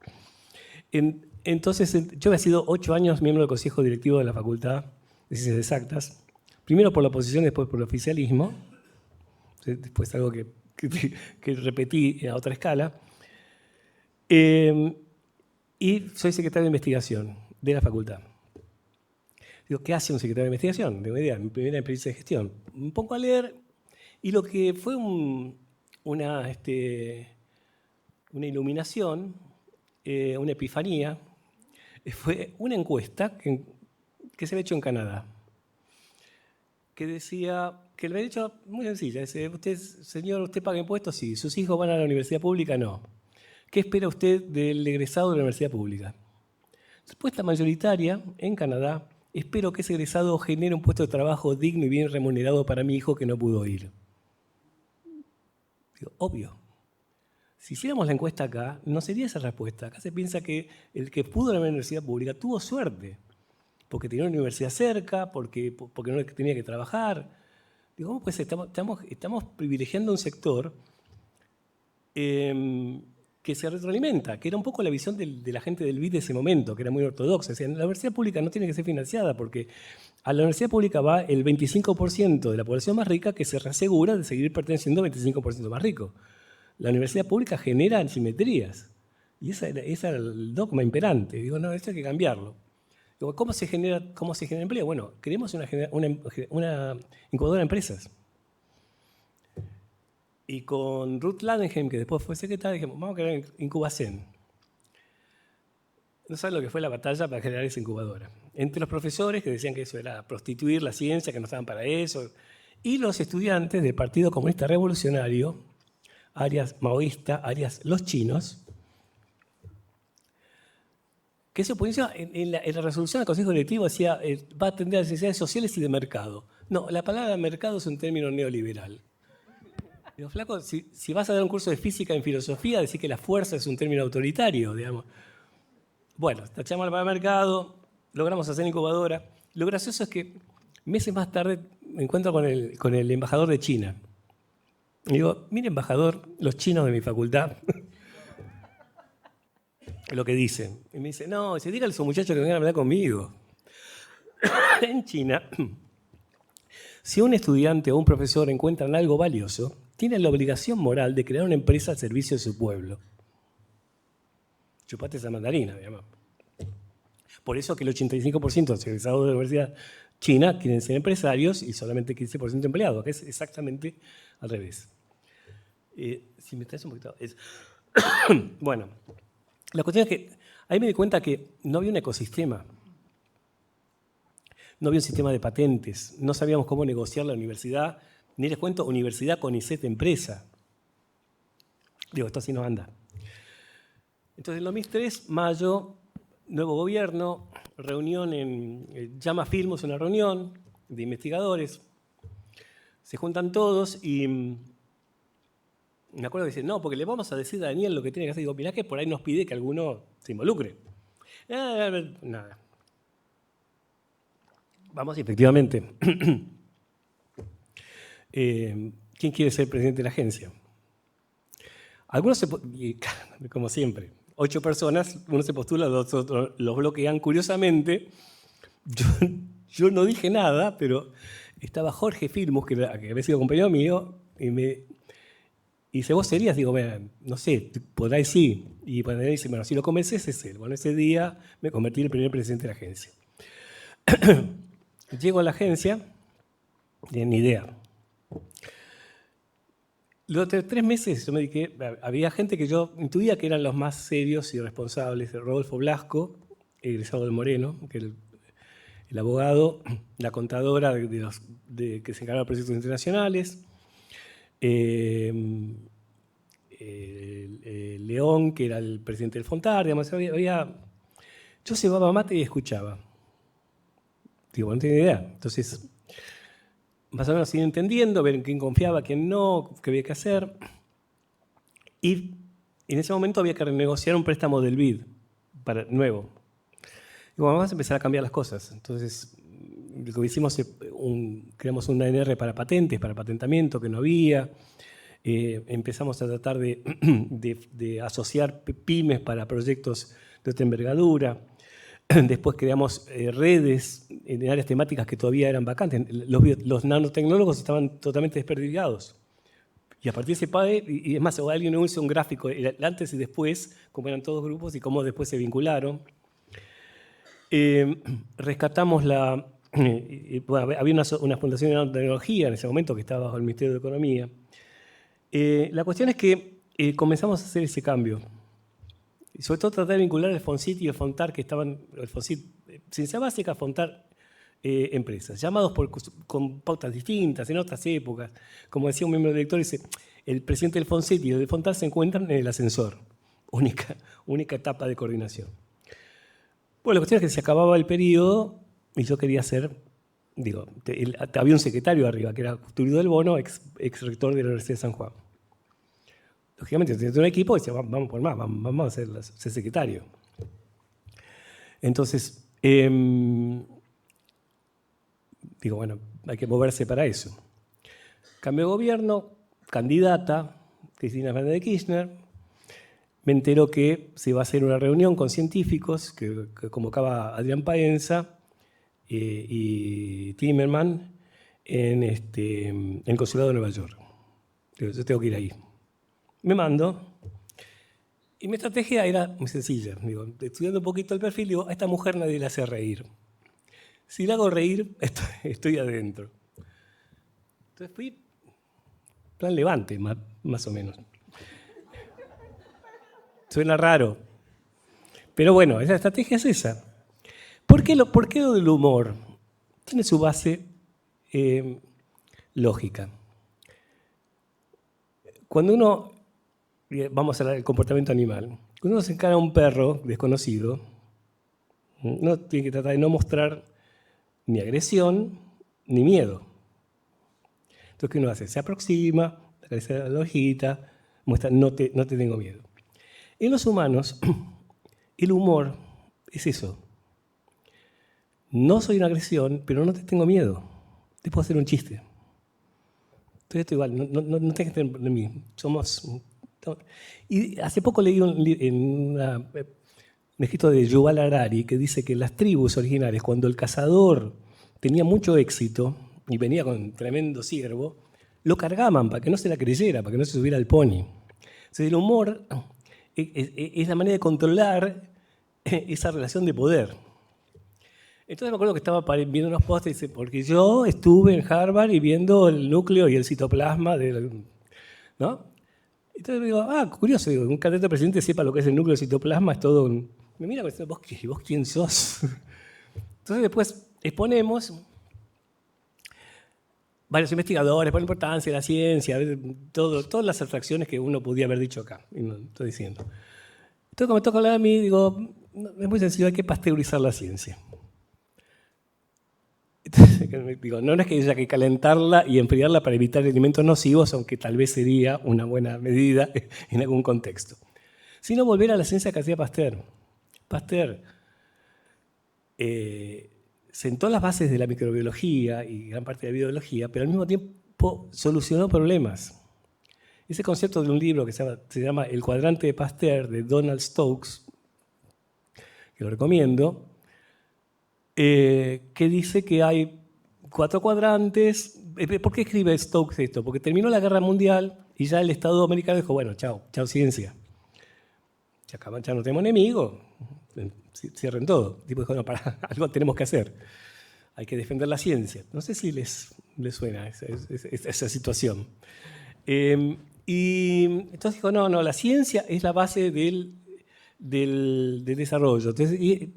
Entonces, yo había sido 8 años miembro del consejo directivo de la Facultad de Ciencias Exactas, primero por la oposición, después por el oficialismo, después algo que repetí a otra escala. Y soy secretario de investigación de la facultad. Digo, ¿qué hace un secretario de investigación? Tengo una idea, mi primera experiencia de gestión. Un poco a leer, y lo que fue una iluminación, una epifanía, fue una encuesta que se había hecho en Canadá, que decía que le había dicho muy sencilla, dice, señor, ¿usted paga impuestos? Sí. ¿Sus hijos van a la universidad pública? No. ¿Qué espera usted del egresado de la universidad pública? respuesta mayoritaria en Canadá: espero que ese egresado genere un puesto de trabajo digno y bien remunerado para mi hijo que no pudo ir. Digo, obvio. Si hiciéramos la encuesta acá, no sería esa respuesta. Acá se piensa que el que pudo ir a la universidad pública tuvo suerte, porque tenía una universidad cerca, porque no tenía que trabajar. Digo, pues estamos privilegiando un sector que se retroalimenta, que era un poco la visión de la gente del BID de ese momento, que era muy ortodoxa. Decían, la universidad pública no tiene que ser financiada, porque a la universidad pública va el 25% de la población más rica que se reasegura de seguir perteneciendo al 25% más rico. La universidad pública genera asimetrías, y ese era el dogma imperante. Digo, no, esto hay que cambiarlo. Digo, ¿cómo se genera empleo? Bueno, creemos una incubadora de empresas. Y con Ruth Landenheim, que después fue secretaria, dijimos, vamos a crear Incubacen. No saben lo que fue la batalla para generar esa incubadora. Entre los profesores, que decían que eso era prostituir la ciencia, que no estaban para eso, y los estudiantes del Partido Comunista Revolucionario, áreas maoísta, áreas los chinos, que se oponía en la resolución del Consejo Directivo decía va a atender a las necesidades sociales y de mercado. No, la palabra mercado es un término neoliberal. Digo, flaco, si vas a dar un curso de física en filosofía, decir que la fuerza es un término autoritario, digamos. Bueno, tachamos la palabra mercado, logramos hacer incubadora. Lo gracioso es que meses más tarde me encuentro con el embajador de China. Y digo, mire, embajador, los chinos de mi facultad, lo que dicen. Y me dice, no, dígale a esos muchachos que vengan a hablar conmigo. En China, si un estudiante o un profesor encuentran algo valioso, tienen la obligación moral de crear una empresa al servicio de su pueblo. Chupate esa mandarina, digamos. Por eso que el 85% de los egresados de la Universidad China quieren ser empresarios y solamente 15% empleados, que es exactamente al revés. Si me traes un poquito... Bueno, la cuestión es que ahí me di cuenta que no había un ecosistema. No había un sistema de patentes. No sabíamos cómo negociar la universidad. Ni les cuento, universidad con ICET empresa. Digo, esto así no anda. Entonces, en 2003, mayo, nuevo gobierno, reunión en Llama Filmos, una reunión de investigadores. Se juntan todos y me acuerdo que dicen, no, porque le vamos a decir a Daniel lo que tiene que hacer. Digo, mirá que por ahí nos pide que alguno se involucre. Nada. Vamos, efectivamente. ¿Quién quiere ser presidente de la agencia? Algunos, como siempre, 8 personas, uno se postula, los otros los bloquean. Curiosamente, yo no dije nada, pero estaba Jorge Firmus, que había sido compañero mío, y me dice, ¿vos serías? Digo, no sé, por ahí sí. Y cuando él dice, bueno, si lo convences es él. Bueno, ese día me convertí en el primer presidente de la agencia. Llego a la agencia, ni idea. Los 3 meses yo me dediqué, había gente que yo intuía que eran los más serios y responsables. Rodolfo Blasco, egresado del Moreno, que el abogado, la contadora que se encargaba de proyectos internacionales, León, que era el presidente del Fontar, digamos, yo cebaba mate y escuchaba. Digo, no tenía idea. Entonces, más o menos ir entendiendo, ver en quién confiaba, quién no, qué había que hacer. Y en ese momento había que renegociar un préstamo del BID nuevo. Y bueno, vamos a empezar a cambiar las cosas. Entonces, lo que hicimos, creamos una ANR para patentes, para patentamiento, que no había. Empezamos a tratar de asociar pymes para proyectos de otra envergadura. Después creamos redes en áreas temáticas que todavía eran vacantes. Los nanotecnólogos estaban totalmente desperdigados. Y a partir de ese PAE, y es más, alguien hizo un gráfico, el antes y después, cómo eran todos grupos y cómo después se vincularon. Rescatamos bueno, había una fundación de nanotecnología en ese momento que estaba bajo el Ministerio de Economía. La cuestión es que comenzamos a hacer ese cambio. Y sobre todo tratar de vincular el FONCIT y el FONTAR, que estaban, el FONCIT, ciencia básica, FONTAR, empresas, llamados con pautas distintas, en otras épocas. Como decía un miembro del directorio, dice, el presidente del FONCIT y el del FONTAR se encuentran en el ascensor, única etapa de coordinación. Bueno, la cuestión es que se acababa el periodo y yo quería ser, había un secretario arriba, que era Tulio del Bono, ex rector de la Universidad de San Juan. Lógicamente, tenía un equipo y decía, vamos por más, vamos a ser secretario. Entonces, bueno, hay que moverse para eso. Cambio de gobierno, candidata, Cristina Fernández de Kirchner. Me entero que se va a hacer una reunión con científicos que convocaba Adrián Paenza y Timerman en el Consulado de Nueva York. Yo tengo que ir ahí. Me mando. Y mi estrategia era muy sencilla. Estudiando un poquito el perfil, digo, a esta mujer nadie la hace reír. Si la hago reír, estoy adentro. Entonces fui, plan Levante, más o menos. Suena raro. Pero bueno, esa estrategia es esa. ¿Por qué lo del humor? Tiene su base lógica. Cuando uno, vamos a hablar del comportamiento animal, cuando uno se encara a un perro desconocido, uno tiene que tratar de no mostrar ni agresión ni miedo. Entonces, ¿qué uno hace? Se aproxima, acaricia la hojita, muestra, no te tengo miedo. En los humanos, el humor es eso. No soy una agresión, pero no te tengo miedo. Te puedo hacer un chiste. Entonces esto igual, no tienes que tener miedo. Y hace poco leí un escrito de Yuval Harari que dice que las tribus originales, cuando el cazador tenía mucho éxito y venía con tremendo ciervo, lo cargaban para que no se la creyera, para que no se subiera al pony. Entonces el humor es la manera de controlar esa relación de poder. Entonces me acuerdo que estaba viendo unos posts y dice, porque yo estuve en Harvard y viendo el núcleo y el citoplasma, ¿no? Entonces digo, curioso, un candidato a presidente sepa lo que es el núcleo del citoplasma, es todo un... Me mira y dice, ¿vos quién sos? Entonces después exponemos, varios investigadores, por la importancia de la ciencia, todas las abstracciones que uno podía haber dicho acá, y no estoy diciendo. Entonces, cuando me toca hablar a mí, digo, es muy sencillo, hay que pasteurizar la ciencia. Entonces, digo, no es que haya que calentarla y enfriarla para evitar alimentos nocivos, aunque tal vez sería una buena medida en algún contexto. Sino volver a la ciencia que hacía Pasteur. Pasteur sentó las bases de la microbiología y gran parte de la biología, pero al mismo tiempo solucionó problemas. Ese concepto de un libro que se llama El cuadrante de Pasteur, de Donald Stokes, que lo recomiendo, que dice que hay 4 cuadrantes. ¿Por qué escribe Stokes esto? Porque terminó la Guerra Mundial y ya el Estado americano dijo, bueno, chao ciencia. Ya no tenemos enemigos, cierren todo. El tipo dijo, no, algo tenemos que hacer. Hay que defender la ciencia. No sé si les suena esa situación. Y entonces dijo, no, la ciencia es la base del desarrollo. Entonces,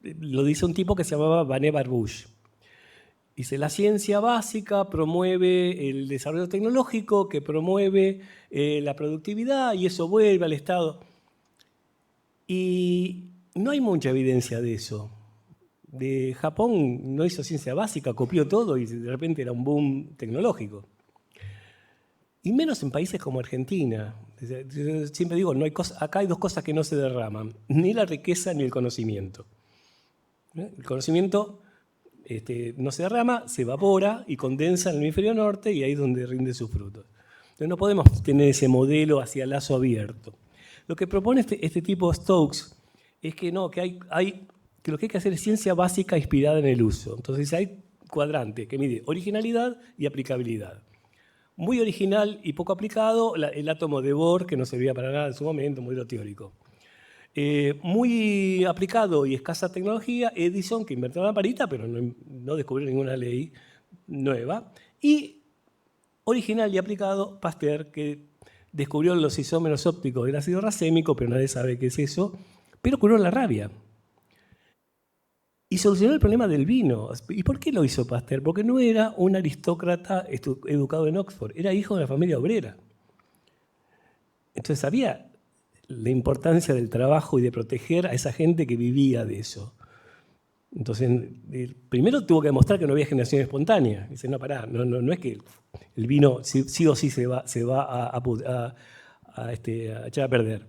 lo dice un tipo que se llamaba Vannevar Barbush. Dice, la ciencia básica promueve el desarrollo tecnológico, que promueve la productividad, y eso vuelve al Estado. Y no hay mucha evidencia de eso. De Japón no hizo ciencia básica, copió todo y de repente era un boom tecnológico. Y menos en países como Argentina. Yo siempre digo, acá hay 2 cosas que no se derraman, ni la riqueza ni el conocimiento. El conocimiento no se derrama, se evapora y condensa en el hemisferio norte y ahí es donde rinde sus frutos. Entonces no podemos tener ese modelo hacia el lazo abierto. Lo que propone este tipo Stokes es que no, que lo que hay que hacer es ciencia básica inspirada en el uso. Entonces hay cuadrante que mide originalidad y aplicabilidad. Muy original y poco aplicado, el átomo de Bohr, que no servía para nada en su momento, modelo teórico. Muy aplicado y escasa tecnología, Edison, que inventó la lamparita, pero no descubrió ninguna ley nueva. Y original y aplicado, Pasteur, que descubrió los isómeros ópticos del ácido racémico, pero nadie sabe qué es eso, pero curó la rabia. Y solucionó el problema del vino. ¿Y por qué lo hizo Pasteur? Porque no era un aristócrata educado en Oxford, era hijo de una familia obrera. Entonces sabía la importancia del trabajo y de proteger a esa gente que vivía de eso. Entonces, primero tuvo que demostrar que no había generación espontánea. Dice, no, pará, no es que el vino sí o sí se va a echar a perder.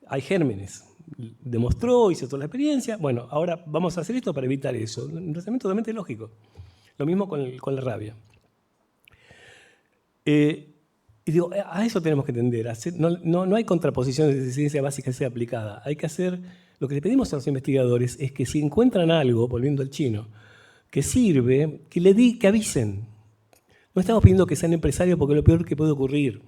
Hay gérmenes. Demostró, hizo toda la experiencia. Bueno, ahora vamos a hacer esto para evitar eso. Un razonamiento totalmente lógico. Lo mismo con la rabia. Y digo, a eso tenemos que tender. No hay contraposiciones de ciencia básica que sea aplicada. Hay que hacer, lo que le pedimos a los investigadores es que si encuentran algo, volviendo al chino, que sirve, que avisen. No estamos pidiendo que sean empresarios porque es lo peor que puede ocurrir.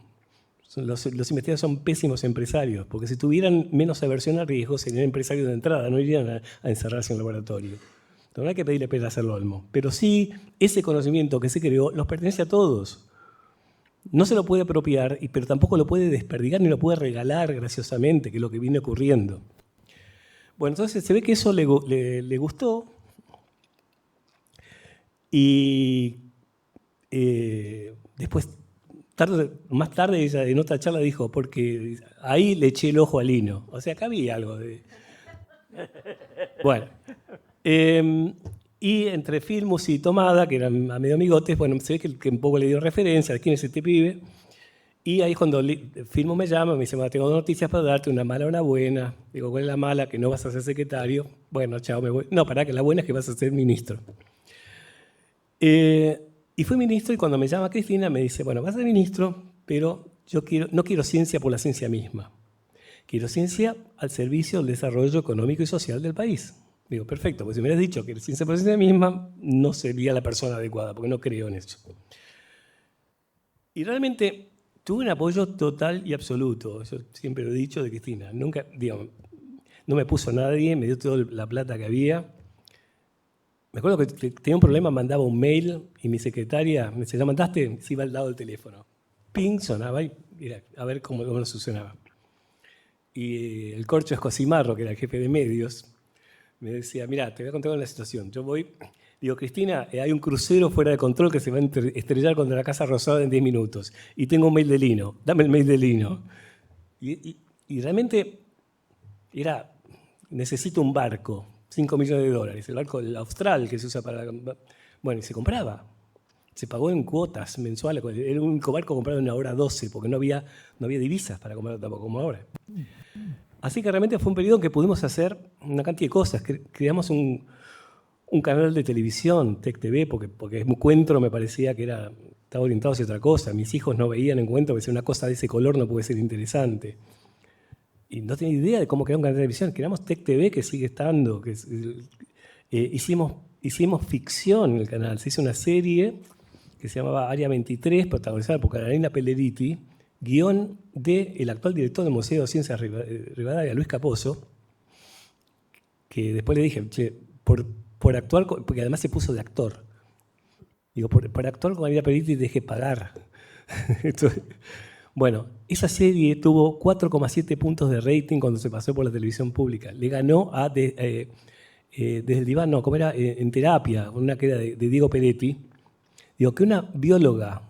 Los investigadores son pésimos empresarios, porque si tuvieran menos aversión a riesgo, serían empresarios de entrada, no irían a encerrarse en el laboratorio. Entonces, no hay que pedirle peras al olmo. Pero sí, ese conocimiento que se creó nos pertenece a todos. No se lo puede apropiar, pero tampoco lo puede desperdigar ni lo puede regalar graciosamente, que es lo que viene ocurriendo. Bueno, entonces se ve que eso le gustó y después, más tarde, ella en otra charla dijo, porque ahí le eché el ojo a Lino. O sea, acá había algo de... Bueno, y entre Filmus y Tomada, que eran a medio amigotes, bueno, se ve que un poco le dio referencia a quién es este pibe. Y ahí cuando Filmus me llama, me dice, bueno, tengo dos noticias para darte, una mala o una buena. Digo, ¿cuál es la mala? Que no vas a ser secretario. Bueno, chao, me voy. No, pará, que la buena es que vas a ser ministro. Y fui ministro y cuando me llama Cristina me dice, bueno, vas a ser ministro, pero yo no quiero ciencia por la ciencia misma. Quiero ciencia al servicio del desarrollo económico y social del país. Digo, perfecto, pues si me hubieras dicho que ciencia por la ciencia misma, no sería la persona adecuada, porque no creo en eso. Y realmente tuve un apoyo total y absoluto. Yo siempre lo he dicho de Cristina. Nunca, digamos, no me puso nadie, me dio toda la plata que había. Me acuerdo que tenía un problema, mandaba un mail y mi secretaria me decía, ¿ya mandaste? Se iba al lado del teléfono. Ping, sonaba y mira, a ver cómo lo solucionaba. Y el Corcho Escosimarro, que era el jefe de medios, me decía, mira, te voy a contar la situación. Yo voy, digo, Cristina, hay un crucero fuera de control que se va a estrellar contra la Casa Rosada en 10 minutos. Y tengo un mail de Lino, dame el mail de Lino. Y realmente era, necesito un barco, $5 millones, el barco el austral que se usa para... Bueno, y se compraba. Se pagó en cuotas mensuales. Era un único barco comprado en una hora 12, porque no había divisas para comprarlo tampoco como ahora. Así que realmente fue un periodo en que pudimos hacer una cantidad de cosas. Creamos un canal de televisión, Tec TV, porque Encuentro me parecía que estaba orientado hacia otra cosa. Mis hijos no veían Encuentro, porque una cosa de ese color no puede ser interesante. Y no tenía idea de cómo crear un canal de televisión. Creamos Tec TV, que sigue estando. Hicimos ficción en el canal. Se hizo una serie que se llamaba Área 23, protagonizada por Carolina Pelleriti, guión del actual director del Museo de Ciencias Rivadavia, Luis Capozzo, que después le dije, che, por actuar, porque además se puso de actor. Digo, por actuar con Carolina Pelleriti dejé pagar. Entonces, bueno, esa serie tuvo 4,7 puntos de rating cuando se pasó por la televisión pública. Le ganó a Desde el Diván, no, como era En Terapia, una que era de Diego Peretti. Digo, que una bióloga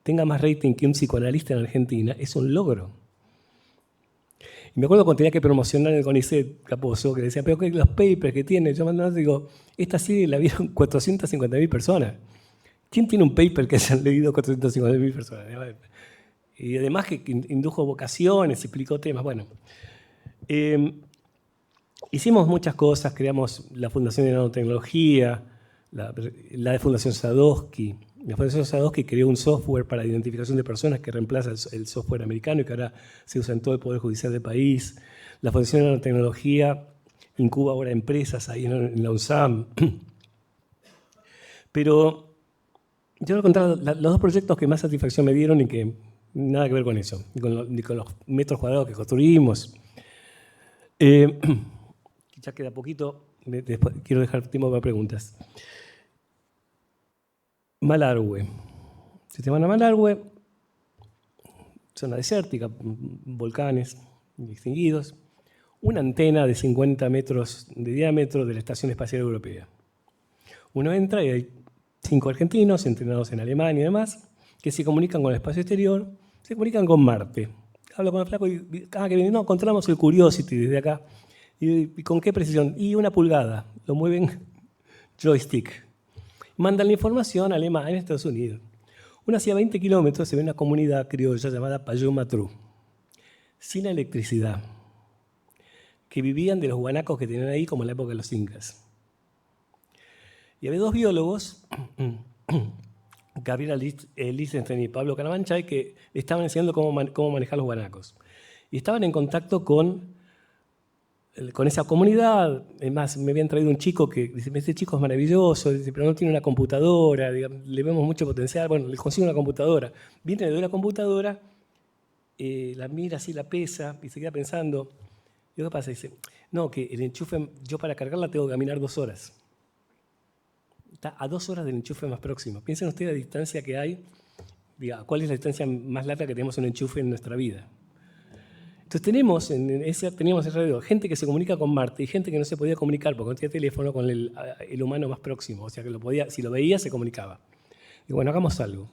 tenga más rating que un psicoanalista en Argentina es un logro. Y me acuerdo cuando tenía que promocionar el CONICET, Capozzo, que decía, pero ¿qué los papers que tiene? Yo mandaba, digo, esta serie la vieron 450.000 personas. ¿Quién tiene un paper que hayan leído 450.000 personas? Y además que indujo vocaciones, explicó temas. Bueno, hicimos muchas cosas, creamos la Fundación de Nanotecnología, la de Fundación Sadowski. La Fundación Sadowski creó un software para identificación de personas que reemplaza el software americano y que ahora se usa en todo el Poder Judicial del país. La Fundación de Nanotecnología incuba ahora empresas ahí en la UNSAM. Pero yo voy a contar los dos proyectos que más satisfacción me dieron y que nada que ver con eso, ni con los metros cuadrados que construimos. Ya queda poquito, después quiero dejar tiempo para preguntas. Malargüe. Sistema de Malargüe, zona desértica, volcanes extinguidos, una antena de 50 metros de diámetro de la Estación Espacial Europea. Uno entra y hay 5 argentinos entrenados en Alemania y demás, que se comunican con el espacio exterior, se comunican con Marte. Hablo con el flaco y que no, encontramos el Curiosity desde acá. ¿Y con qué precisión? Y 1 pulgada, lo mueven joystick. Mandan la información a Alemania, en Estados Unidos. Hacia 20 kilómetros se ve una comunidad criolla llamada Payún-Matrú, sin electricidad, que vivían de los guanacos que tenían ahí como en la época de los incas. Y había 2 biólogos, Gabriela Lichtenstein y Pablo Carabanchay, que le estaban enseñando cómo manejar los guanacos. Y estaban en contacto con esa comunidad. Además, me habían traído un chico que dice, este chico es maravilloso, dice, pero no tiene una computadora, digamos, le vemos mucho potencial. Bueno, le consigo una computadora. Viene, le doy la computadora, la mira así, la pesa, y se queda pensando. ¿Y qué pasa? Dice, no, que el enchufe, yo para cargarla tengo que caminar 2 horas. Está a 2 horas del enchufe más próximo. Piensen ustedes la distancia que hay, diga, ¿cuál es la distancia más larga que tenemos un enchufe en nuestra vida? Entonces teníamos alrededor gente que se comunica con Marte y gente que no se podía comunicar porque no tenía teléfono con el humano más próximo. O sea que si lo veía, se comunicaba. Y bueno, hagamos algo.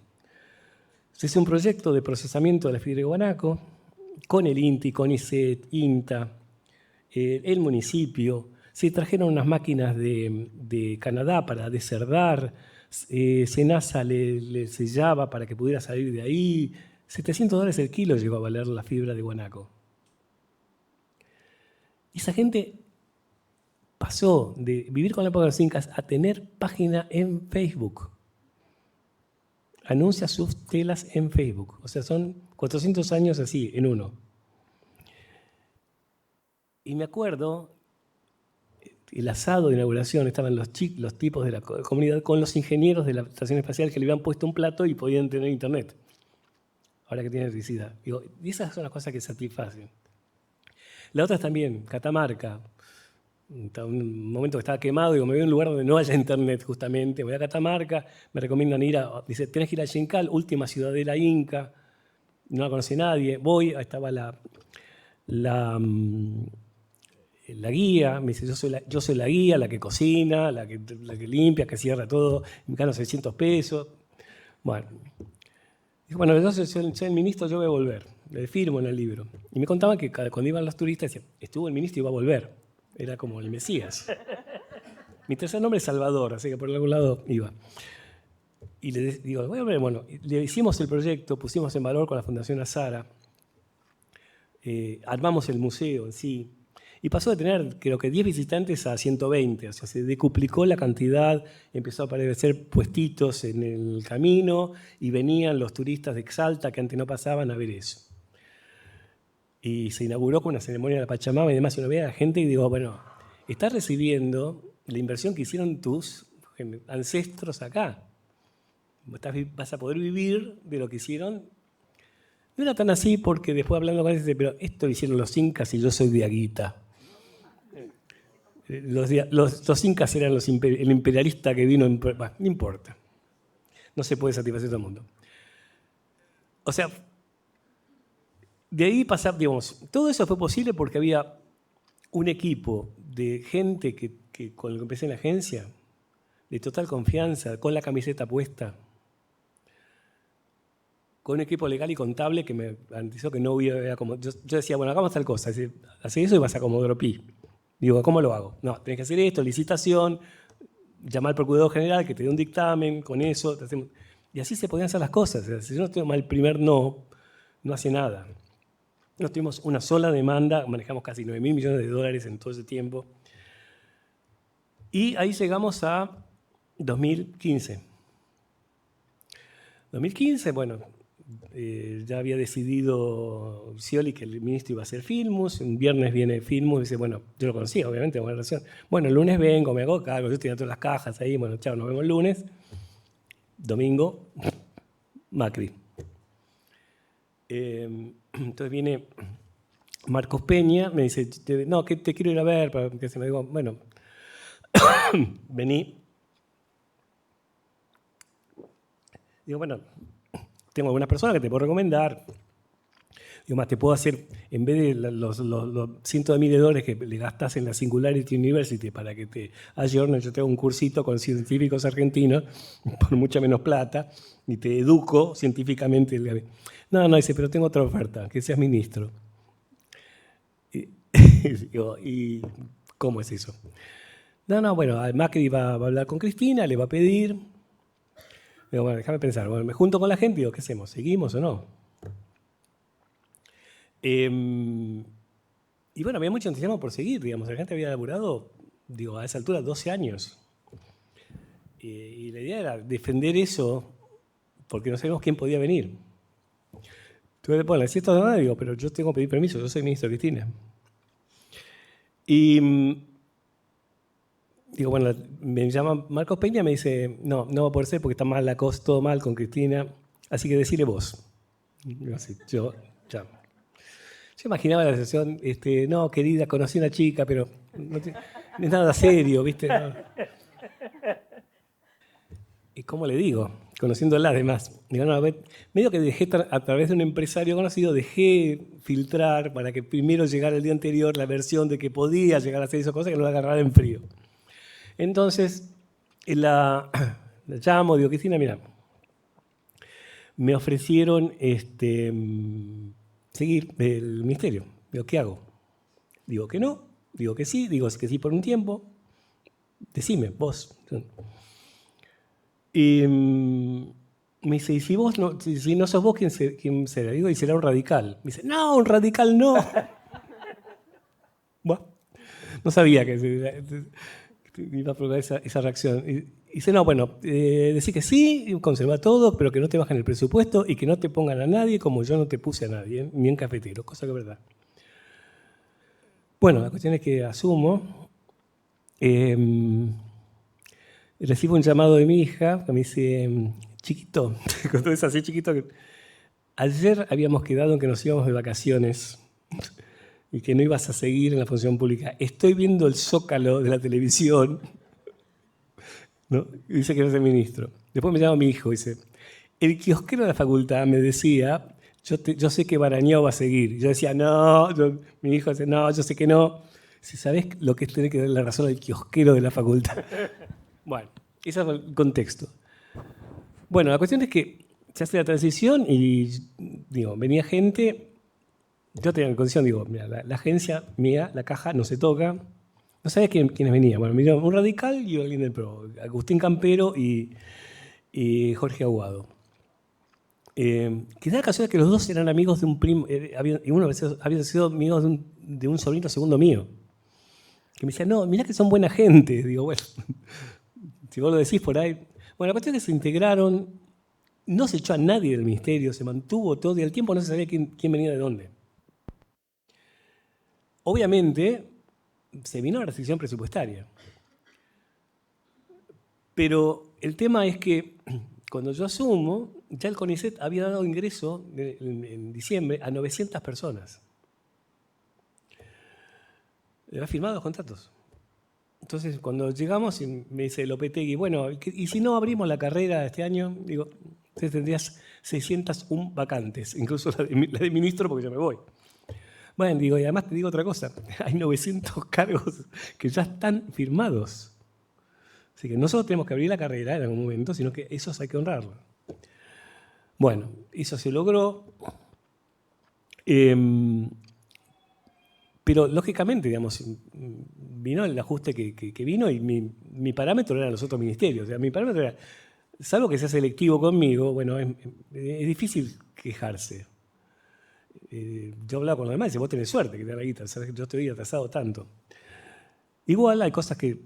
Se hizo un proyecto de procesamiento de la fibra de guanaco con el INTI, con ICET, INTA, el municipio. Se trajeron unas máquinas de Canadá para descerdar. Senasa le sellaba para que pudiera salir de ahí. $700 el kilo llegó a valer la fibra de guanaco. Y esa gente pasó de vivir con la época de los incas a tener página en Facebook. Anuncia sus telas en Facebook. O sea, son 400 años así, en uno. Y me acuerdo, el asado de inauguración, estaban los tipos de la comunidad con los ingenieros de la estación espacial que le habían puesto un plato y podían tener internet. Ahora que tiene electricidad. Digo, y esas son las cosas que satisfacen. La otra es también, Catamarca. Un momento que estaba quemado, digo, me voy a un lugar donde no haya internet justamente, voy a Catamarca, me recomiendan dice, tenés que ir a Xincal, última ciudadela inca, no la conoce nadie, voy, ahí estaba la guía, me dice, yo soy la guía, la que cocina, la que limpia, que cierra todo, me gano $600. Bueno, dijo, bueno, yo soy el ministro, yo voy a volver. Le firmo en el libro. Y me contaban que cuando iban los turistas, decían, estuvo el ministro y iba a volver. Era como el Mesías. Mi tercer nombre es Salvador, así que por algún lado iba. Y le digo, bueno, le hicimos el proyecto, pusimos en valor con la Fundación Azara, armamos el museo en sí, y pasó de tener, creo que 10 visitantes a 120, o sea, se decuplicó la cantidad, empezó a aparecer puestitos en el camino y venían los turistas de Exalta que antes no pasaban a ver eso. Y se inauguró con una ceremonia de la Pachamama y demás, y uno ve a la gente y digo, bueno, estás recibiendo la inversión que hicieron tus ancestros acá. Vas a poder vivir de lo que hicieron. No era tan así porque después hablando con él dice, pero esto lo hicieron los incas y yo soy de Aguita. Los incas eran el imperialista que vino, no importa. No se puede satisfacer todo el mundo. O sea, de ahí pasar, digamos, todo eso fue posible porque había un equipo de gente que con el que empecé en la agencia, de total confianza, con la camiseta puesta, con un equipo legal y contable que me garantizó que no hubiera como... Yo decía, bueno, hagamos tal cosa, hace eso y vas a Comodoro Pi. Digo, ¿cómo lo hago? No, tenés que hacer esto, licitación, llamar al procurador general que te dé un dictamen, con eso... Y así se podían hacer las cosas. O sea, si yo no tengo el primer no hace nada. No tuvimos una sola demanda, manejamos casi $9.000 millones en todo ese tiempo. Y ahí llegamos a 2015. 2015, bueno, ya había decidido Scioli que el ministro iba a hacer Filmus. Un viernes viene Filmus y dice, bueno, yo lo conocía, obviamente, buena relación. Bueno, el lunes vengo, me hago cargo, yo tenía todas las cajas ahí, bueno, chao, nos vemos el lunes. Domingo, Macri. Entonces viene Marcos Peña, me dice, no, que te quiero ir a ver, para que se me diga, bueno, vení. Digo, bueno, tengo algunas personas que te puedo recomendar. Digo, más, te puedo hacer, en vez de los cientos de miles de dólares que le gastás en la Singularity University para que te ayornen, yo te hago un cursito con científicos argentinos por mucha menos plata y te educo científicamente. No, dice, pero tengo otra oferta, que seas ministro. Y Digo, ¿y cómo es eso? No, bueno, Macri va a hablar con Cristina, le va a pedir. Digo, bueno, déjame pensar. Bueno, me junto con la gente y digo, ¿qué hacemos? ¿Seguimos o no? Y bueno, había mucho entusiasmo por seguir, digamos. La gente había laburado, digo, a esa altura 12 años. Y la idea era defender eso porque no sabíamos quién podía venir. Entonces, bueno, si esto de nada, digo, pero yo tengo que pedir permiso, yo soy ministro de Cristina. Y digo, bueno, me llama Marcos Peña y me dice, no va a poder ser porque está mal la cosa, todo mal con Cristina, así que decile vos. Así, yo imaginaba la sesión, no, querida, conocí a una chica, pero no es nada serio, ¿viste? No. ¿Y cómo le digo? Conociéndola además. Digo, no, medio que dejé, a través de un empresario conocido, dejé filtrar para que primero llegara el día anterior la versión de que podía llegar a hacer esa cosa que no la agarrara en frío. Entonces, la llamo, digo, Cristina, mira, me ofrecieron seguir el ministerio. Digo, ¿qué hago? Digo que no, digo que sí por un tiempo. Decime, vos. Y me dice, ¿y si vos no, si no sos vos, quién será? Digo, y será un radical. Me dice, no, un radical no. Bueno, no sabía que iba a provocar esa reacción. Y dice, no, bueno, decí que sí, conserva todo, pero que no te bajen el presupuesto y que no te pongan a nadie como yo no te puse a nadie, ni en cafetero, cosa que es verdad. Bueno, la cuestión es que asumo. Recibo un llamado de mi hija que me dice, chiquito, cuando es así chiquito, que ayer habíamos quedado en que nos íbamos de vacaciones y que no ibas a seguir en la función pública. Estoy viendo el Zócalo de la televisión, ¿no? Y dice que no es el ministro. Después me llama mi hijo y dice, el kiosquero de la facultad me decía, yo sé que Barañao va a seguir. Y yo decía, no, mi hijo dice, no, yo sé que no. Si sabés lo que es tener que darle la razón al kiosquero de la facultad. Bueno, ese es el contexto. Bueno, la cuestión es que se hace la transición y digo, venía gente, yo tenía la condición, digo, mira, la agencia mía, la caja, no se toca. No sabía quiénes venían. Bueno, vinieron un radical y alguien del PRO, Agustín Campero y Jorge Aguado. Que da la casualidad que los dos eran amigos de un primo, y uno había sido amigo de un sobrino segundo mío. Que me decía, no, mirá que son buena gente. Digo, bueno, si vos lo decís por ahí. Bueno, la cuestión es que se integraron, no se echó a nadie del ministerio, se mantuvo todo y al tiempo no se sabía quién venía de dónde. Obviamente, se vino la restricción presupuestaria. Pero el tema es que cuando yo asumo, ya el CONICET había dado ingreso en diciembre a 900 personas. Le había firmado los contratos. Entonces, cuando llegamos, me dice Lopetegui, bueno, ¿y si no abrimos la carrera este año? Digo, entonces tendrías 601 vacantes, incluso la de ministro, porque yo me voy. Bueno, digo, y además te digo otra cosa, hay 900 cargos que ya están firmados. Así que no solo tenemos que abrir la carrera en algún momento, sino que esos hay que honrarlo. Bueno, eso se logró. Pero lógicamente, digamos, vino el ajuste que vino y mi parámetro eran los otros ministerios. O sea, mi parámetro era, salvo que sea selectivo conmigo, bueno, es difícil quejarse. Yo hablaba con los demás y dice, vos tenés suerte que te da la guita, ¿sabes? Yo estoy atrasado tanto. Igual hay cosas que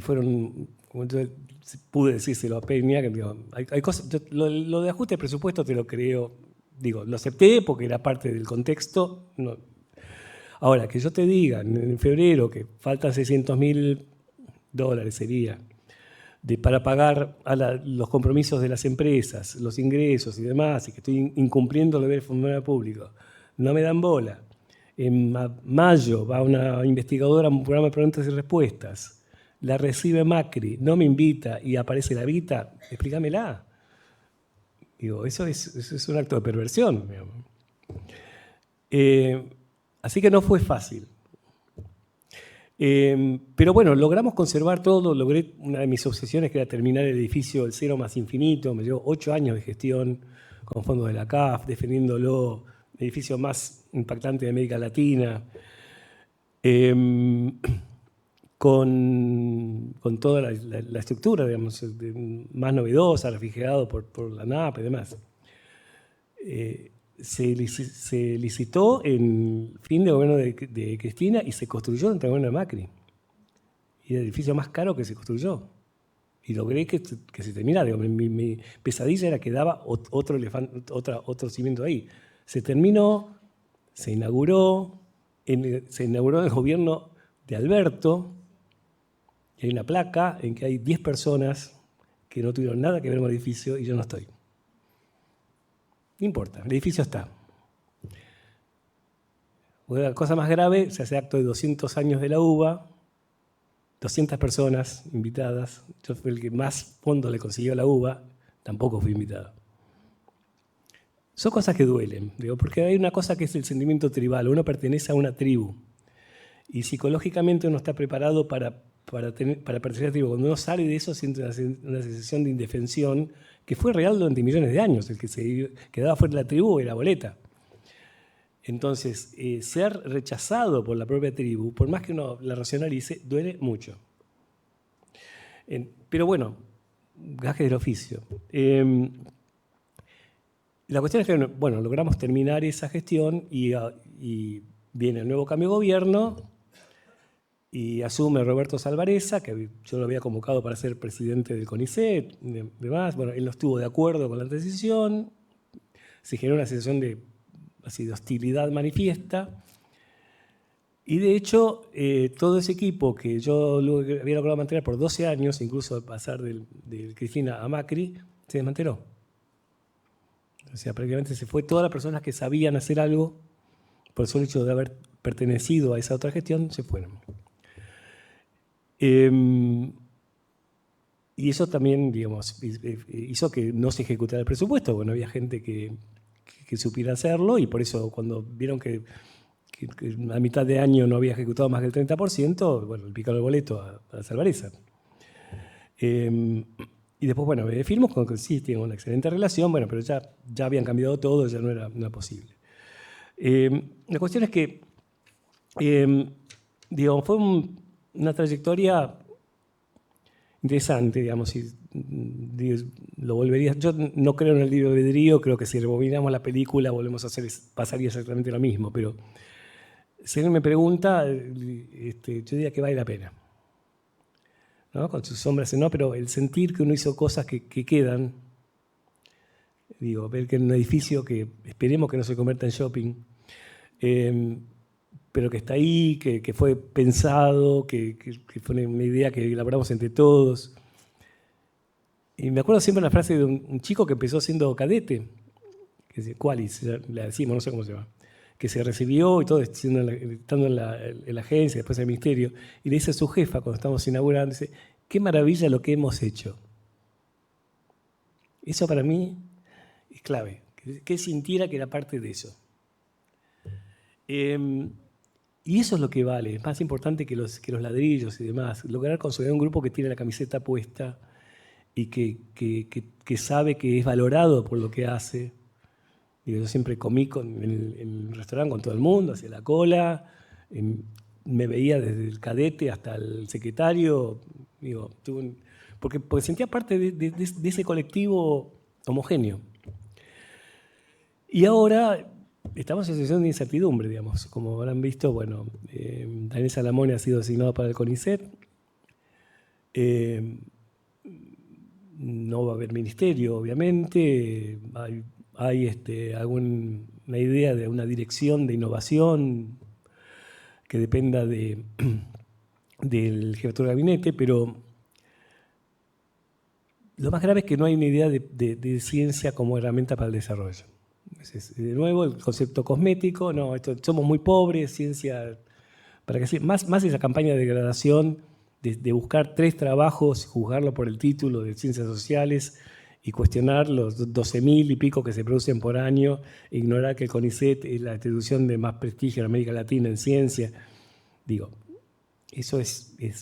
fueron, como yo pude decírselo a Peña, que digo, hay cosas, lo de ajuste de presupuesto te lo creo, digo, lo acepté porque era parte del contexto. No. Ahora, que yo te diga en febrero que faltan $600.000 sería para pagar los compromisos de las empresas, los ingresos y demás, y que estoy incumpliendo lo del funcionario público, no me dan bola. En mayo va una investigadora a un programa de preguntas y respuestas, la recibe Macri, no me invita y aparece la Vita, explícamela. Digo, eso es un acto de perversión. Así que no fue fácil. Pero bueno, logramos conservar todo. Logré una de mis obsesiones, que era terminar el edificio del cero más infinito. Me llevó 8 años de gestión con fondos de la CAF, defendiéndolo, el edificio más impactante de América Latina. con toda la estructura, digamos, más novedosa, refrigerado por la NAP y demás. Se licitó en fin de gobierno de Cristina y se construyó durante el gobierno de Macri. Y el edificio más caro que se construyó. Y logré que se terminara. Digamos, mi pesadilla era que daba otro cimiento ahí. Se terminó, se inauguró en el gobierno de Alberto. Y hay una placa en que hay 10 personas que no tuvieron nada que ver con el edificio y yo no estoy. No importa, el edificio está. Una cosa más grave, se hace acto de 200 años de la UBA, 200 personas invitadas. Yo fui el que más fondos le consiguió a la UBA, tampoco fui invitado. Son cosas que duelen, digo, porque hay una cosa que es el sentimiento tribal. Uno pertenece a una tribu y psicológicamente uno está preparado para pertenecer a la tribu. Cuando uno sale de eso siente una sensación de indefensión que fue real durante millones de años. El que se quedaba fuera de la tribu era boleta. Entonces, ser rechazado por la propia tribu, por más que uno la racionalice, duele mucho. Pero bueno, gajes del oficio. La cuestión es que, bueno, logramos terminar esa gestión y viene el nuevo cambio de gobierno y asume Roberto Salvarezza, que yo lo había convocado para ser presidente del CONICET, demás. Bueno, él no estuvo de acuerdo con la decisión, se generó una sensación de hostilidad manifiesta. Y de hecho, todo ese equipo que yo había logrado mantener por 12 años, incluso pasar de Cristina a Macri, se desmanteló. O sea, prácticamente se fue todas las personas que sabían hacer algo, por el solo hecho de haber pertenecido a esa otra gestión, se fueron. Y eso también, digamos, hizo que no se ejecutara el presupuesto, porque no había gente que supiera hacerlo, y por eso cuando vieron que a mitad de año no había ejecutado más del 30%, bueno, le picaron el boleto a Salvarezza. Y después, bueno, firmamos con que sí, tienen una excelente relación, bueno, pero ya habían cambiado todo, ya no era posible. La cuestión es que, digamos, fue una trayectoria interesante, digamos, si lo volvería. Yo no creo en el libre albedrío, creo que si rebobinamos la película volvemos a hacer, pasaría exactamente lo mismo, pero si alguien me pregunta, yo diría que vale la pena, ¿no? Con sus sombras, no, pero el sentir que uno hizo cosas que quedan, digo, ver que en un edificio que esperemos que no se convierta en shopping, pero que está ahí, que fue pensado, que fue una idea que elaboramos entre todos. Y me acuerdo siempre una frase de un chico que empezó siendo cadete, que es Qualis, la decimos, no sé cómo se llama, que se recibió y todo, estando en la agencia, después en el ministerio, y le dice a su jefa cuando estamos inaugurando, dice, qué maravilla lo que hemos hecho. Eso para mí es clave, que él sintiera que era parte de eso. Y eso es lo que vale, es más importante que los ladrillos y demás, lograr consolidar un grupo que tiene la camiseta puesta y que sabe que es valorado por lo que hace. Yo siempre comí en el restaurante con todo el mundo, hacía la cola, me veía desde el cadete hasta el secretario, digo, porque sentía parte de ese colectivo homogéneo. Y ahora estamos en situación de incertidumbre, digamos. Como habrán visto, bueno, Daniel Salamone ha sido designado para el CONICET. No va a haber ministerio, obviamente. Hay alguna idea de una dirección de innovación que dependa del jefatura de gabinete, pero lo más grave es que no hay una idea de ciencia como herramienta para el desarrollo. De nuevo, el concepto cosmético, no, somos muy pobres, ciencia, para que más esa campaña de degradación, de buscar 3 trabajos, juzgarlo por el título de ciencias sociales y cuestionar los 12.000 y pico que se producen por año, ignorar que el CONICET es la institución de más prestigio en América Latina en ciencia. Digo, eso es en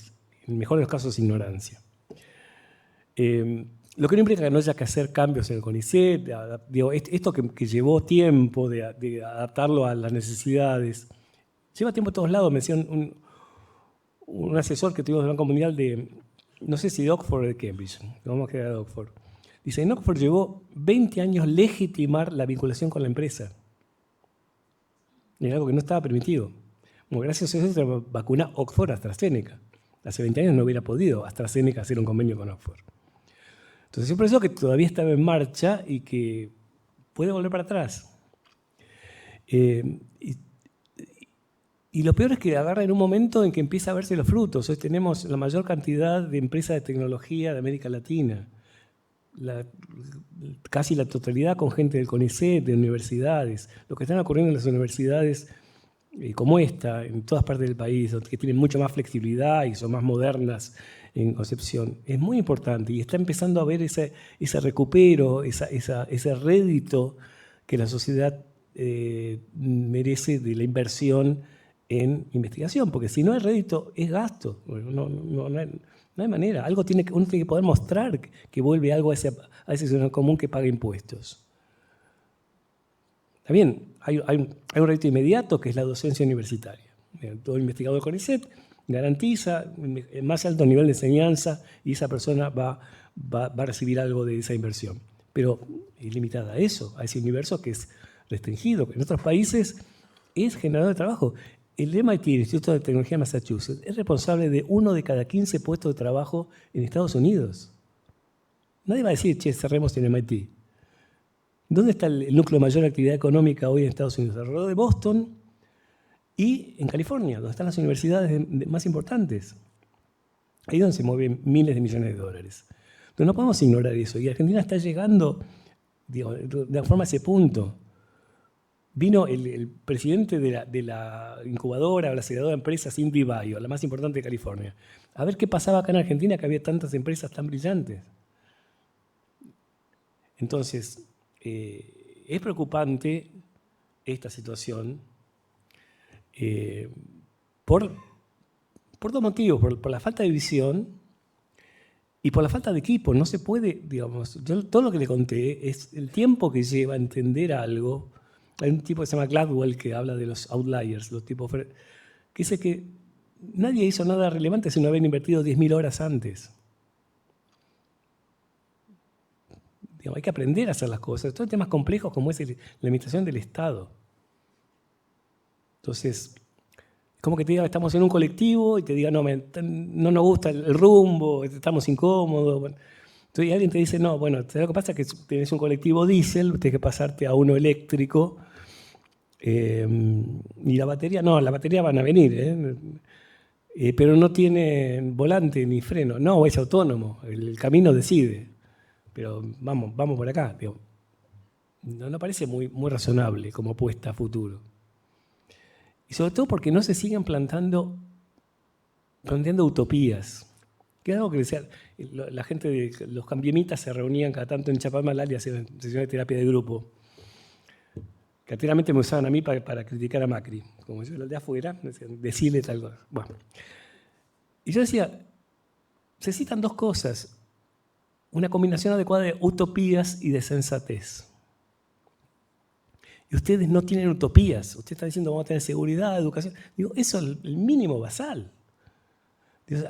el mejor de los casos, ignorancia. Lo que no implica que no haya que hacer cambios en el CONICET, digo, esto que llevó tiempo de adaptarlo a las necesidades, Lleva tiempo a todos lados, me decía un asesor que tuvimos del Banco Mundial de, no sé si de Oxford o de Cambridge, vamos a quedar de Oxford. Dice, en Oxford llevó 20 años legitimar la vinculación con la empresa. Era algo que no estaba permitido. Bueno, gracias a eso se vacuna Oxford-AstraZeneca. Hace 20 años no hubiera podido AstraZeneca hacer un convenio con Oxford. Entonces, es por eso que todavía estaba en marcha y que puede volver para atrás. Y lo peor es que agarra en un momento en que empieza a verse los frutos. Hoy tenemos la mayor cantidad de empresas de tecnología de América Latina. Casi la totalidad con gente del CONICET, de universidades. Lo que están ocurriendo en las universidades como esta, en todas partes del país, que tienen mucha más flexibilidad y son más modernas en concepción, es muy importante. Y está empezando a ver ese recupero, ese rédito que la sociedad merece de la inversión en investigación, porque si no hay rédito, es gasto. No hay manera. Uno tiene que poder mostrar que vuelve algo a ese ciudadano común que paga impuestos. Está bien, hay un rédito inmediato que es la docencia universitaria. Todo investigador de CONICET garantiza el más alto nivel de enseñanza y esa persona va a recibir algo de esa inversión. Pero es limitada a eso, a ese universo que es restringido, que en otros países es generador de trabajo. El MIT, el Instituto de Tecnología de Massachusetts, es responsable de 1 de cada 15 puestos de trabajo en Estados Unidos. Nadie va a decir, che, cerremos en MIT. ¿Dónde está el núcleo de mayor actividad económica hoy en Estados Unidos? Alrededor de Boston y en California, donde están las universidades más importantes. Ahí es donde se mueven miles de millones de dólares. Entonces no podemos ignorar eso. Y Argentina está llegando de alguna forma a ese punto. Vino el presidente de la incubadora o la aceleradora de empresas InVibio, la más importante de California, a ver qué pasaba acá en Argentina, que había tantas empresas tan brillantes. Entonces, es preocupante esta situación por dos motivos, por la falta de visión y por la falta de equipo. No se puede, digamos, todo lo que le conté es el tiempo que lleva a entender algo. Hay un tipo que se llama Gladwell que habla de los outliers, los tipos que dice que nadie hizo nada relevante sin haber invertido 10.000 horas antes. Digamos, hay que aprender a hacer las cosas. Todo temas complejos como es la limitación del Estado. Entonces, es como que te diga, estamos en un colectivo y te diga, no nos gusta el rumbo, estamos incómodos. Bueno, entonces alguien te dice, no, bueno, lo que pasa es que tenés un colectivo diésel, tienes que pasarte a uno eléctrico. Y la batería, no, la batería van a venir, pero no tiene volante ni freno. No, es autónomo, el camino decide. Pero vamos por acá. No parece muy razonable como apuesta a futuro. Y sobre todo porque no se siguen planteando utopías. Que es algo que decía, la gente de los cambiemitas se reunían cada tanto en Chapalmalal y hacían sesiones de terapia de grupo. Cateramente me usaban a mí para criticar a Macri. Como yo era de afuera, decían, decirle tal cosa. Bueno. Y yo decía, se citan dos cosas. Una combinación adecuada de utopías y de sensatez. Y ustedes no tienen utopías. Usted está diciendo vamos a tener seguridad, educación. Digo, eso es el mínimo basal.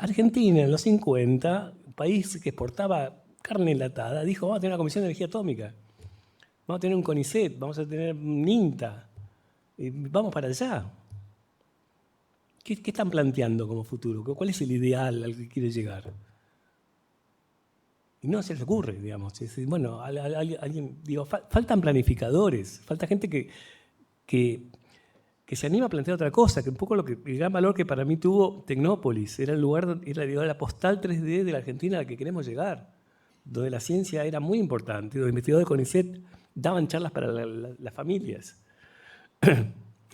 Argentina en los 50, un país que exportaba carne enlatada, dijo vamos a tener una comisión de energía atómica. Vamos a tener un CONICET, vamos a tener un INTA. Vamos para allá. ¿Qué están planteando como futuro? ¿Cuál es el ideal al que quiere llegar? Y no se les ocurre, digamos. Bueno, faltan planificadores, falta gente que se anima a plantear otra cosa, que un poco el gran valor que para mí tuvo Tecnópolis, era la postal 3D de la Argentina a la que queremos llegar, donde la ciencia era muy importante, donde investigadores de CONICET daban charlas para las familias,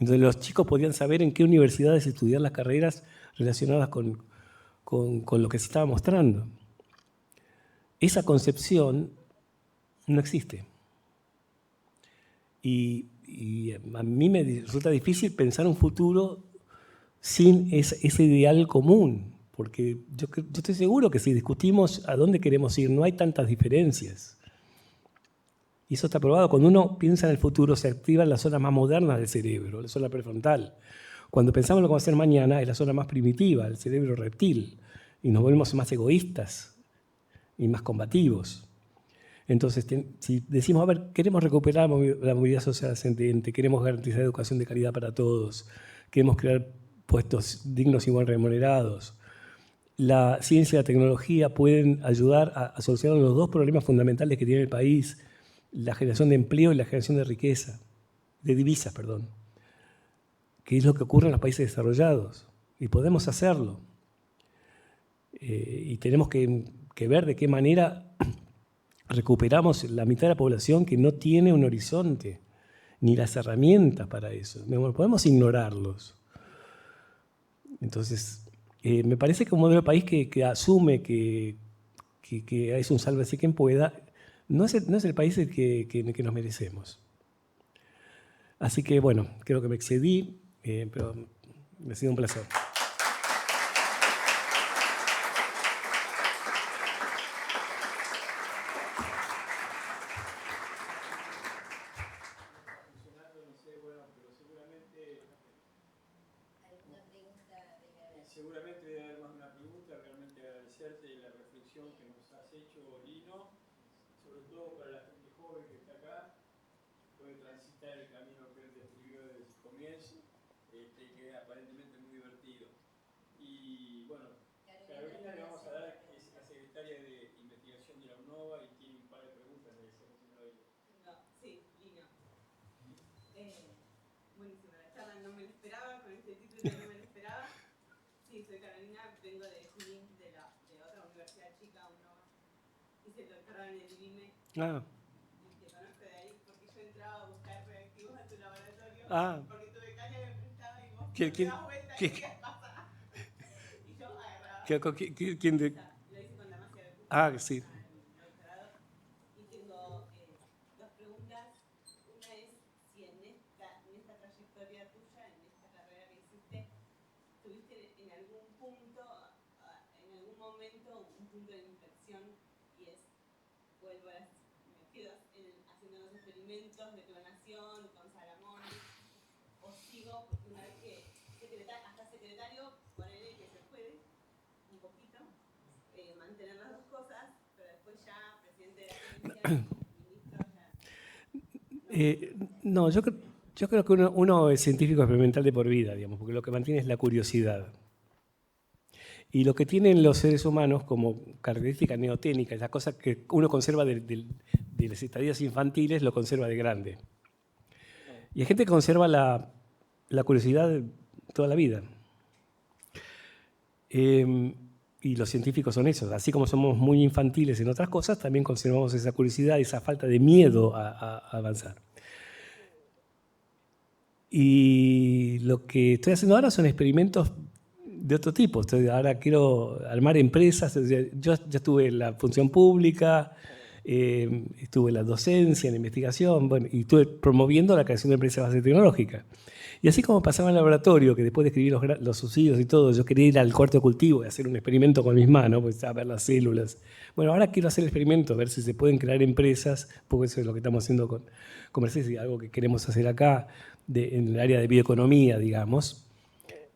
donde los chicos podían saber en qué universidades estudiar las carreras relacionadas con lo que se estaba mostrando. Esa concepción no existe. Y a mí me resulta difícil pensar un futuro sin ese ideal común, porque yo estoy seguro que si discutimos a dónde queremos ir, no hay tantas diferencias. Y eso está probado. Cuando uno piensa en el futuro, se activan las zonas más modernas del cerebro, la zona prefrontal. Cuando pensamos en lo que vamos a hacer mañana, es la zona más primitiva, el cerebro reptil, y nos volvemos más egoístas y más combativos. Entonces, si decimos, a ver, queremos recuperar la movilidad social ascendente, queremos garantizar educación de calidad para todos, queremos crear puestos dignos y bien remunerados, la ciencia y la tecnología pueden ayudar a solucionar los dos problemas fundamentales que tiene el país, la generación de empleo y la generación de riqueza, de divisas, perdón, que es lo que ocurre en los países desarrollados. Y podemos hacerlo. Y tenemos que ver de qué manera recuperamos la mitad de la población que no tiene un horizonte, ni las herramientas para eso. No podemos ignorarlos. Entonces, me parece que un modelo de país que asume que es un sálvese quien pueda, no es el país que nos merecemos. Así que, bueno, creo que me excedí, pero me ha sido un placer. Seguramente debe haber más de una pregunta. Realmente agradecerte la reflexión que nos has hecho, Lino, sobre todo para la gente joven que está acá, puede transitar el camino que él describió desde el comienzo, que es aparentemente muy divertido. Y bueno, Carolina le vamos a dar, que es la secretaria de investigación de la UNOVA y tiene un par de preguntas, le decíamos a ella. Sí, Lino. Buenísima la charla, no me lo esperaba, con este título no me lo esperaba. Sí, soy Carolina, vengo de Junín, de otra universidad chica, UNOVA. Hice el doctorado en el IBIME. Y te conozco de ahí porque yo entraba a buscar reactivos a tu laboratorio. Porque tu becaria me prestaba y vos te das vuelta y querías pasar. Y yo agarraba. ¿Quién de...? Lo hice con Damasia de Sí. el doctorado. Y tengo dos preguntas. Una es si en esta trayectoria tuya, en esta carrera que hiciste, tuviste en algún punto, en algún momento, un punto de inflexión, y es, me quedo haciendo los experimentos de clonación con Salamón, o sigo, porque una vez que hasta secretario, ponele que se puede, un poquito, mantener las dos cosas, pero después ya presidente de la agencia, ministro, ya... No, yo creo que uno es científico experimental de por vida, digamos, porque lo que mantiene es la curiosidad. Y lo que tienen los seres humanos como característica neoténica, las cosas que uno conserva de las estadías infantiles, lo conserva de grande. Y hay gente que conserva la curiosidad toda la vida. Y los científicos son esos. Así como somos muy infantiles en otras cosas, también conservamos esa curiosidad y esa falta de miedo a avanzar. Y lo que estoy haciendo ahora son experimentos de otro tipo. Ahora quiero armar empresas. Yo ya estuve en la función pública, estuve en la docencia, en la investigación, bueno, y estuve promoviendo la creación de empresas de base tecnológica. Y así como pasaba en el laboratorio, que después de escribir los subsidios y todo, yo quería ir al cuarto de cultivo y hacer un experimento con mis manos, pues, a ver las células. Bueno, ahora quiero hacer el experimento, a ver si se pueden crear empresas, porque eso es lo que estamos haciendo con Mercedes y algo que queremos hacer acá, en el área de bioeconomía, digamos.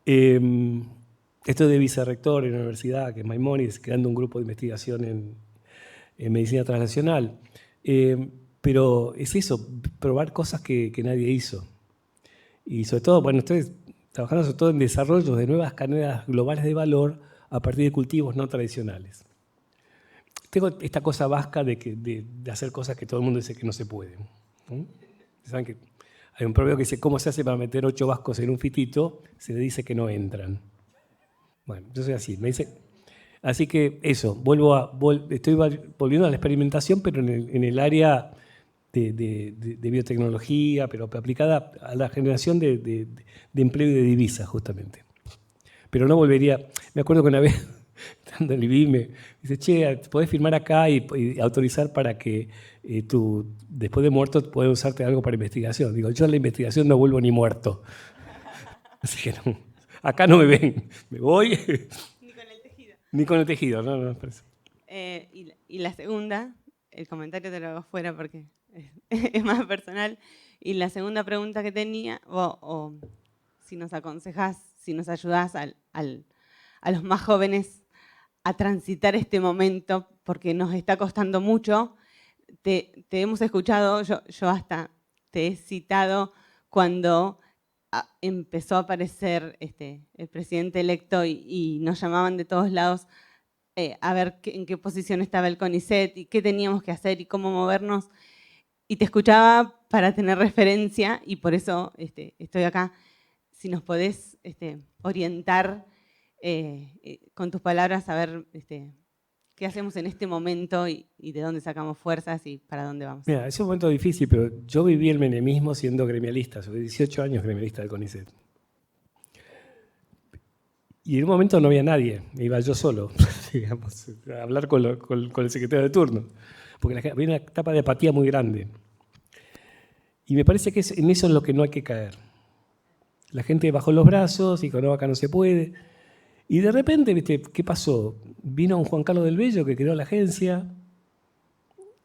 Estoy de vicerrector en la universidad, que es Maimónides, creando un grupo de investigación en medicina transnacional. Pero es eso, probar cosas que nadie hizo. Y sobre todo, bueno, estoy trabajando sobre todo en desarrollo de nuevas cadenas globales de valor a partir de cultivos no tradicionales. Tengo esta cosa vasca de hacer cosas que todo el mundo dice que no se pueden. ¿Saben que hay un proverbio que dice cómo se hace para meter 8 vascos en un fitito? Se le dice que no entran. Bueno, yo soy así. Me dice, así que eso, estoy volviendo a la experimentación, pero en el área de biotecnología, pero aplicada a la generación de empleo y de divisas, justamente. Pero no volvería. Me acuerdo que una vez, estando en el IBI, me dice, che, podés firmar acá y autorizar para que tú, después de muerto, puedas usarte algo para investigación. Digo, yo en la investigación no vuelvo ni muerto. Así que no, acá no me ven. Me voy. Ni con el tejido. Ni con el tejido, no. Y la segunda, el comentario te lo hago fuera porque es más personal. Y la segunda pregunta que tenía, si nos aconsejás, si nos ayudás a los más jóvenes a transitar este momento, porque nos está costando mucho. Te hemos escuchado, yo hasta te he citado cuando empezó a aparecer el presidente electo y nos llamaban de todos lados a ver en qué posición estaba el CONICET y qué teníamos que hacer y cómo movernos. Y te escuchaba para tener referencia y por eso estoy acá. Si nos podés orientar con tus palabras, a ver qué hacemos en este momento y de dónde sacamos fuerzas y para dónde vamos. Mira, es un momento difícil, pero yo viví el menemismo siendo gremialista, soy 18 años gremialista del CONICET. Y en un momento no había nadie, iba yo solo, digamos, a hablar con el secretario de turno, porque había una etapa de apatía muy grande. Y me parece que en eso es lo que no hay que caer. La gente bajó los brazos, dijo, no, acá no se puede. Y de repente, ¿viste? ¿Qué pasó? Vino un Juan Carlos del Bello que creó la agencia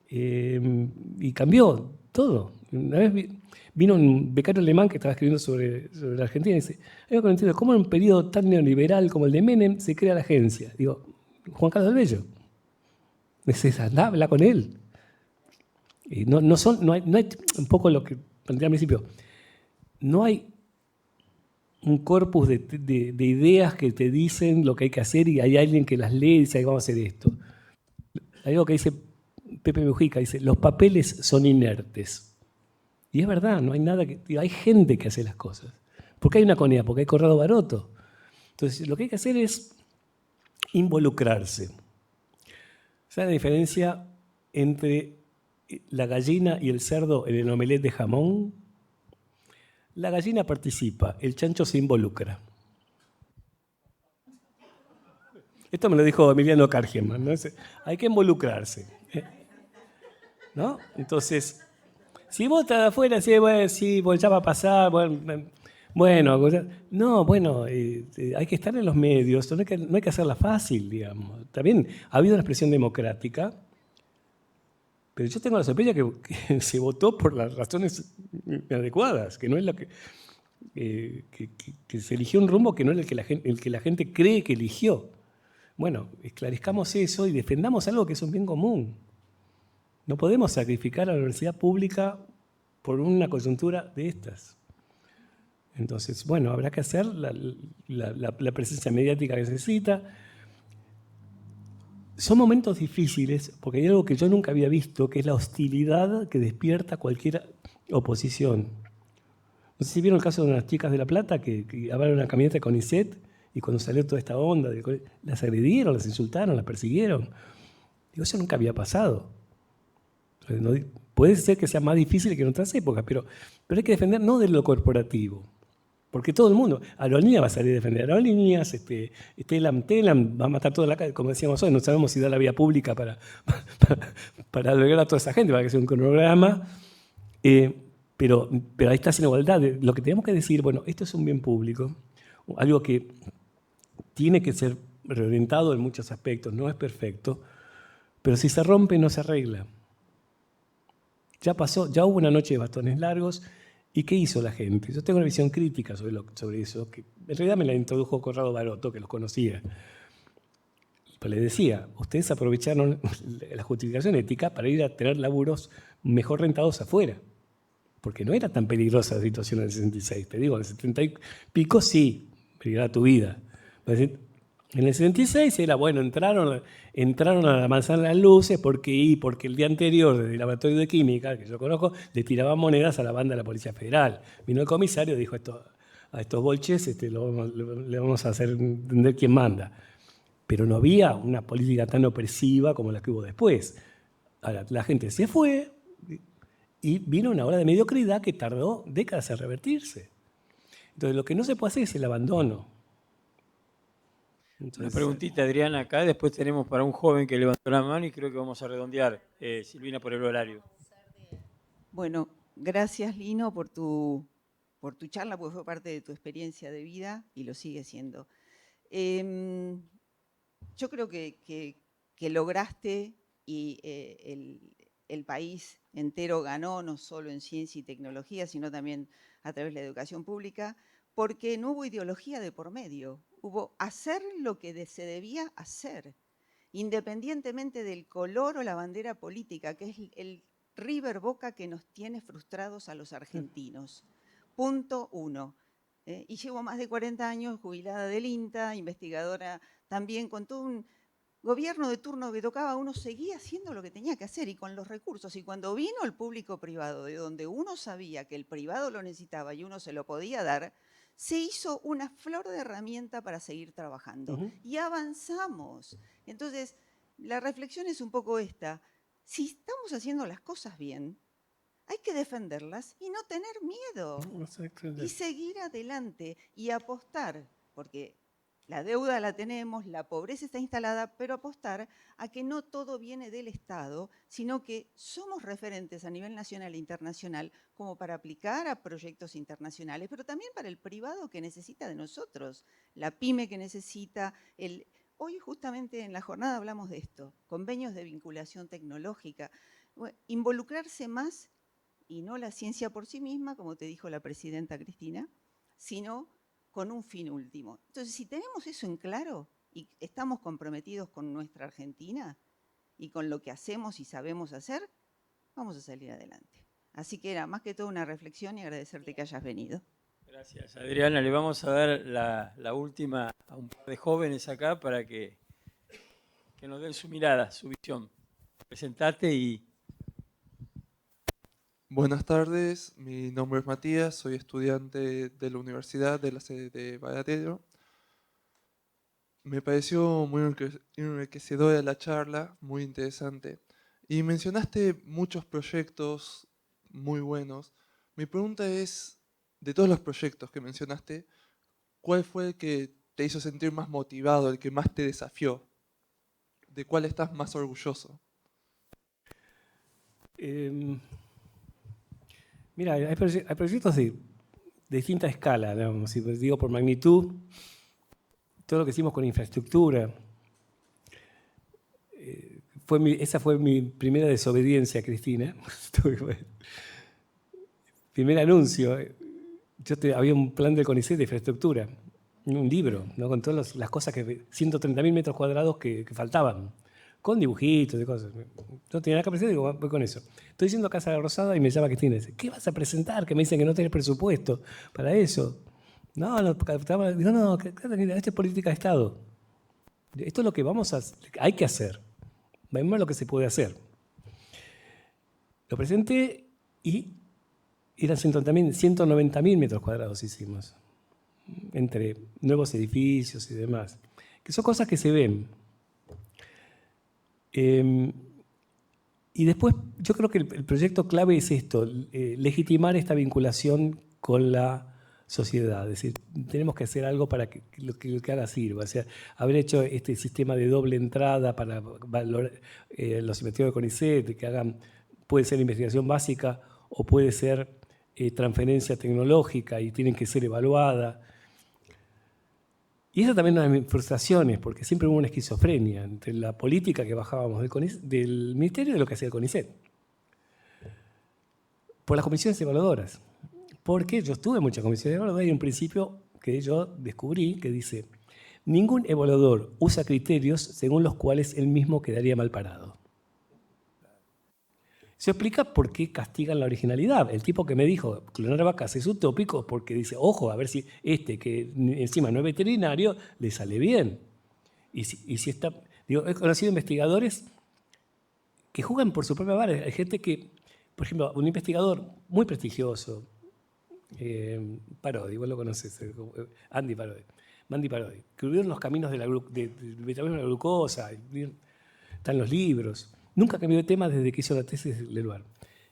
y cambió todo. Una vez vino un becario alemán que estaba escribiendo sobre la Argentina y dice, yo no entiendo, ¿cómo en un periodo tan neoliberal como el de Menem se crea la agencia? Digo, Juan Carlos del Bello. Anda, habla con él. Y no hay un poco lo que planteé al principio, no hay un corpus de ideas que te dicen lo que hay que hacer y hay alguien que las lee y dice, vamos a hacer esto. Hay algo que dice Pepe Mujica, dice, los papeles son inertes. Y es verdad, no hay nada que... Hay gente que hace las cosas. ¿Por qué hay una CONEA? Porque hay Corrado Baroto. Entonces, lo que hay que hacer es involucrarse. ¿Sabe la diferencia entre la gallina y el cerdo en el omelette de jamón? La gallina participa, el chancho se involucra. Esto me lo dijo Emiliano Kargeman, ¿no? Hay que involucrarse, ¿no? Entonces, si vos estás afuera, sí, ya va a pasar, hay que estar en los medios, no hay que hacerla fácil, digamos. También ha habido una expresión democrática, pero yo tengo la sospecha que se votó por las razones inadecuadas, que no es lo que se eligió un rumbo que no es el que la gente cree que eligió. Bueno, esclarezcamos eso y defendamos algo que es un bien común. No podemos sacrificar a la universidad pública por una coyuntura de estas. Entonces, bueno, habrá que hacer la presencia mediática que se necesita. Son momentos difíciles porque hay algo que yo nunca había visto, que es la hostilidad que despierta cualquier oposición. No sé si vieron el caso de unas chicas de La Plata que hablaron una camioneta con CONICET y cuando salió toda esta onda, las agredieron, las insultaron, las persiguieron. Digo, eso nunca había pasado. Puede ser que sea más difícil que en otras épocas, pero hay que defender no de lo corporativo. Porque todo el mundo, Aerolíneas va a salir a defender Aerolíneas, Telam va a matar toda la calle, como decíamos hoy, no sabemos si da la vía pública para lograr a toda esa gente, para que sea un cronograma. Pero ahí está sin igualdad. Lo que tenemos que decir, bueno, esto es un bien público, algo que tiene que ser reorientado en muchos aspectos, no es perfecto, pero si se rompe no se arregla. Ya pasó, ya hubo una noche de bastones largos, ¿y qué hizo la gente? Yo tengo una visión crítica sobre eso, que en realidad me la introdujo Corrado Baroto, que los conocía. Pero le decía, ustedes aprovecharon la justificación ética para ir a tener laburos mejor rentados afuera. Porque no era tan peligrosa la situación en el 66. Te digo, en el 70 y pico sí, peligraba tu vida. En el 76 era, bueno, entraron a la manzana las luces porque el día anterior del laboratorio de química, que yo conozco, le tiraban monedas a la banda de la Policía Federal. Vino el comisario y dijo a estos bolches le vamos a hacer entender quién manda. Pero no había una política tan opresiva como la que hubo después. Ahora, la gente se fue y vino una ola de mediocridad que tardó décadas en revertirse. Entonces, lo que no se puede hacer es el abandono. Entonces, una preguntita, Adriana, acá. Después tenemos para un joven que levantó la mano y creo que vamos a redondear, Silvina, por el horario. Bueno, gracias, Lino, por tu charla, porque fue parte de tu experiencia de vida y lo sigue siendo. Yo creo que lograste y el país entero ganó, no solo en ciencia y tecnología, sino también a través de la educación pública, porque no hubo ideología de por medio. Hubo hacer lo que se debía hacer, independientemente del color o la bandera política, que es el River Boca que nos tiene frustrados a los argentinos. Punto 1. Y llevo más de 40 años jubilada del INTA, investigadora también, con todo un gobierno de turno que tocaba, uno seguía haciendo lo que tenía que hacer y con los recursos. Y cuando vino el público privado, de donde uno sabía que el privado lo necesitaba y uno se lo podía dar, se hizo una flor de herramienta para seguir trabajando. Y avanzamos. Entonces, la reflexión es un poco esta. Si estamos haciendo las cosas bien, hay que defenderlas y no tener miedo. Y seguir adelante y apostar, porque la deuda la tenemos, la pobreza está instalada, pero apostar a que no todo viene del Estado, sino que somos referentes a nivel nacional e internacional como para aplicar a proyectos internacionales, pero también para el privado que necesita de nosotros, la pyme que necesita, Hoy justamente en la jornada hablamos de esto, convenios de vinculación tecnológica, involucrarse más y no la ciencia por sí misma, como te dijo la presidenta Cristina, sino con un fin último. Entonces, si tenemos eso en claro y estamos comprometidos con nuestra Argentina y con lo que hacemos y sabemos hacer, vamos a salir adelante. Así que era más que todo una reflexión y agradecerte que hayas venido. Gracias, Adriana. Le vamos a dar la última a un par de jóvenes acá para que nos den su mirada, su visión. Presentate y... Buenas tardes, mi nombre es Matías, soy estudiante de la Universidad de la sede de Baradero. Me pareció muy enriquecedora la charla, muy interesante. Y mencionaste muchos proyectos muy buenos. Mi pregunta es, de todos los proyectos que mencionaste, ¿cuál fue el que te hizo sentir más motivado, el que más te desafió? ¿De cuál estás más orgulloso? Mira, hay proyectos de distinta escala, digamos, si digo por magnitud, todo lo que hicimos con infraestructura. Esa fue mi primera desobediencia, Cristina. Primer anuncio. Había un plan del CONICET de infraestructura, un libro, ¿no? Con todas las cosas, 130.000 metros cuadrados que faltaban, con dibujitos y cosas. No tenía nada que presentar, digo, voy con eso. Estoy yendo a Casa Rosada y me llama Cristina y dice, ¿qué vas a presentar? Que me dicen que no tenés presupuesto para eso. No, esto es política de Estado. Esto es lo que hay que hacer. Vemos lo que se puede hacer. Lo presenté y eran 190.000 metros cuadrados hicimos, entre nuevos edificios y demás, que son cosas que se ven. Y después, yo creo que el proyecto clave es esto, legitimar esta vinculación con la sociedad. Es decir, tenemos que hacer algo para que lo que haga sirva. O sea, haber hecho este sistema de doble entrada para valorar, los investigadores de CONICET, que puede ser investigación básica o puede ser transferencia tecnológica y tienen que ser evaluadas. Y esa también es una de mis frustraciones, porque siempre hubo una esquizofrenia entre la política que bajábamos del Ministerio y lo que hacía el CONICET. Por las comisiones evaluadoras. Porque yo estuve en muchas comisiones evaluadoras y hay un principio que yo descubrí que dice: ningún evaluador usa criterios según los cuales él mismo quedaría mal parado. Se explica por qué castigan la originalidad. El tipo que me dijo clonar vacas es utópico porque dice, ojo, a ver si que encima no es veterinario, le sale bien. Y si está... Digo, he conocido investigadores que juegan por su propia vara. Hay gente que, por ejemplo, un investigador muy prestigioso, Parodi, vos lo conoces, Mandi Parodi, que vieron los caminos del metabolismo de la glucosa, están los libros. Nunca cambió de tema desde que hizo la tesis de Leluar.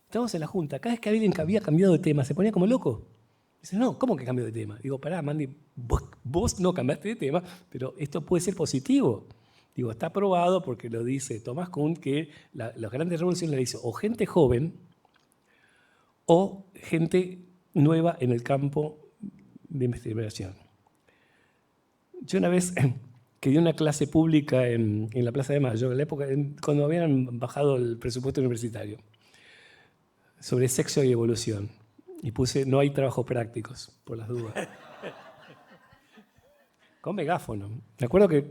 Estábamos en la junta. Cada vez que alguien había cambiado de tema, se ponía como loco. Dice, no, ¿cómo que cambió de tema? Digo, pará, Mandi, vos no cambiaste de tema, pero esto puede ser positivo. Digo, está probado porque lo dice Thomas Kuhn, que las grandes revoluciones las hizo o gente joven o gente nueva en el campo de investigación. Yo una vez... que dio una clase pública en la Plaza de Mayo, en la época cuando habían bajado el presupuesto universitario, sobre sexo y evolución. Y puse, no hay trabajos prácticos, por las dudas. Con megáfono. Me acuerdo que,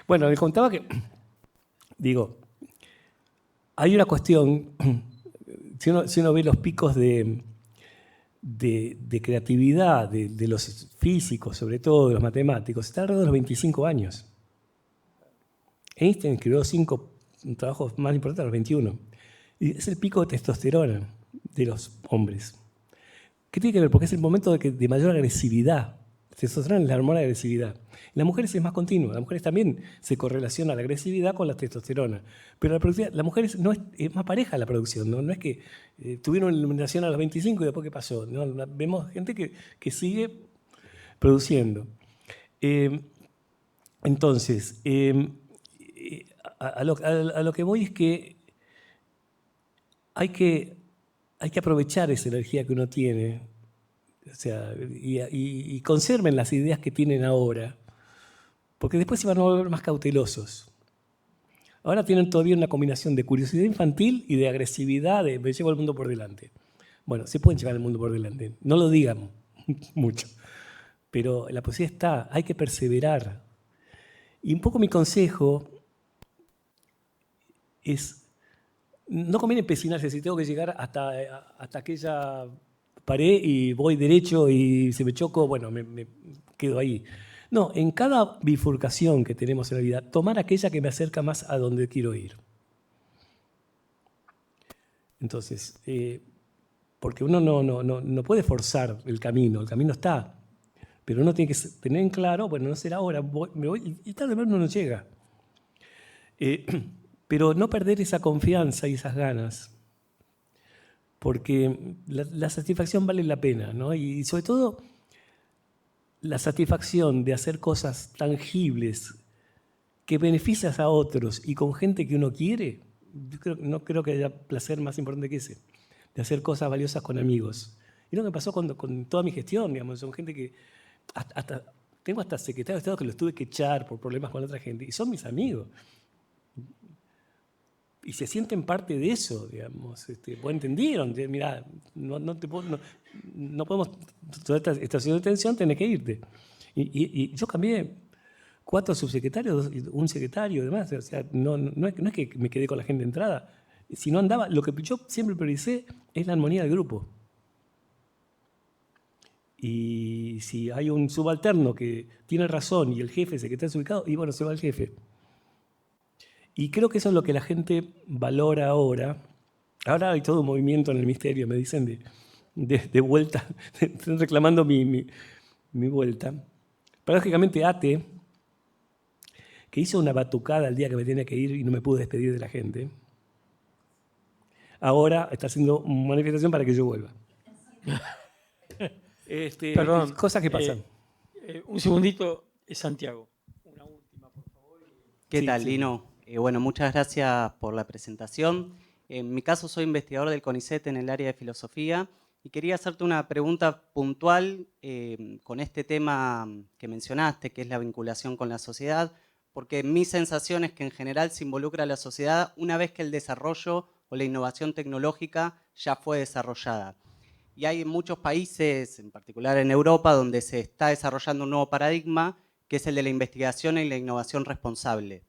bueno, le contaba que, digo, hay una cuestión, si uno ve los picos de creatividad de los físicos, sobre todo de los matemáticos, está alrededor de los 25 años. Einstein creó 5 trabajos más importantes a los 21. Y es el pico de testosterona de los hombres. ¿Qué tiene que ver? Porque es el momento de mayor agresividad. La testosterona es la hormona de agresividad. En las mujeres es más continuo. Las mujeres también se correlaciona la agresividad con la testosterona. Pero las mujeres no es más pareja la producción. No es que tuvieron iluminación a los 25 y después ¿qué pasó? No, vemos gente que sigue produciendo. Entonces, a lo que voy es que hay que aprovechar esa energía que uno tiene, o sea, y conserven las ideas que tienen ahora, porque después se van a volver más cautelosos. Ahora tienen todavía una combinación de curiosidad infantil y de agresividad, de me llevo el mundo por delante. Bueno, se pueden llevar el mundo por delante, no lo digan mucho, pero la posibilidad está, hay que perseverar. Y un poco mi consejo es, no conviene empecinarse, si tengo que llegar hasta aquella pared y voy derecho y si me choco, bueno, me quedo ahí. No, en cada bifurcación que tenemos en la vida, tomar aquella que me acerca más a donde quiero ir. Entonces, porque uno no puede forzar el camino está, pero uno tiene que tener en claro, bueno, no será ahora, me voy, y tarde o temprano uno no llega. Pero no perder esa confianza y esas ganas, porque la satisfacción vale la pena, ¿no? Y sobre todo la satisfacción de hacer cosas tangibles que beneficias a otros y con gente que uno quiere, no creo que haya placer más importante que ese, de hacer cosas valiosas con amigos. Y lo que pasó con toda mi gestión, digamos, son gente que tengo hasta secretarios de Estado que los tuve que echar por problemas con otra gente, y son mis amigos. Y se sienten parte de eso, digamos. Pues entendieron, mirá, no podemos, toda esta situación de tensión, tenés que irte. Y yo cambié 4 subsecretarios, un secretario y demás. O sea, no es que me quedé con la gente de entrada. Si no andaba, lo que yo siempre prioricé es la armonía del grupo. Y si hay un subalterno que tiene razón y el jefe se queda desubicado, y bueno, se va el jefe. Y creo que eso es lo que la gente valora ahora. Ahora hay todo un movimiento en el ministerio, me dicen, de vuelta, están reclamando mi vuelta. Paradójicamente, ATE, que hizo una batucada el día que me tenía que ir y no me pude despedir de la gente, ahora está haciendo una manifestación para que yo vuelva. Perdón. Cosas que pasan. Un segundito, Santiago. Una última, por favor. ¿Qué Sí, tal, sí. Lino? Bueno, muchas gracias por la presentación. En mi caso soy investigador del CONICET en el área de filosofía y quería hacerte una pregunta puntual con este tema que mencionaste, que es la vinculación con la sociedad, porque mi sensación es que en general se involucra a la sociedad una vez que el desarrollo o la innovación tecnológica ya fue desarrollada. Y hay muchos países, en particular en Europa, donde se está desarrollando un nuevo paradigma, que es el de la investigación y la innovación responsable,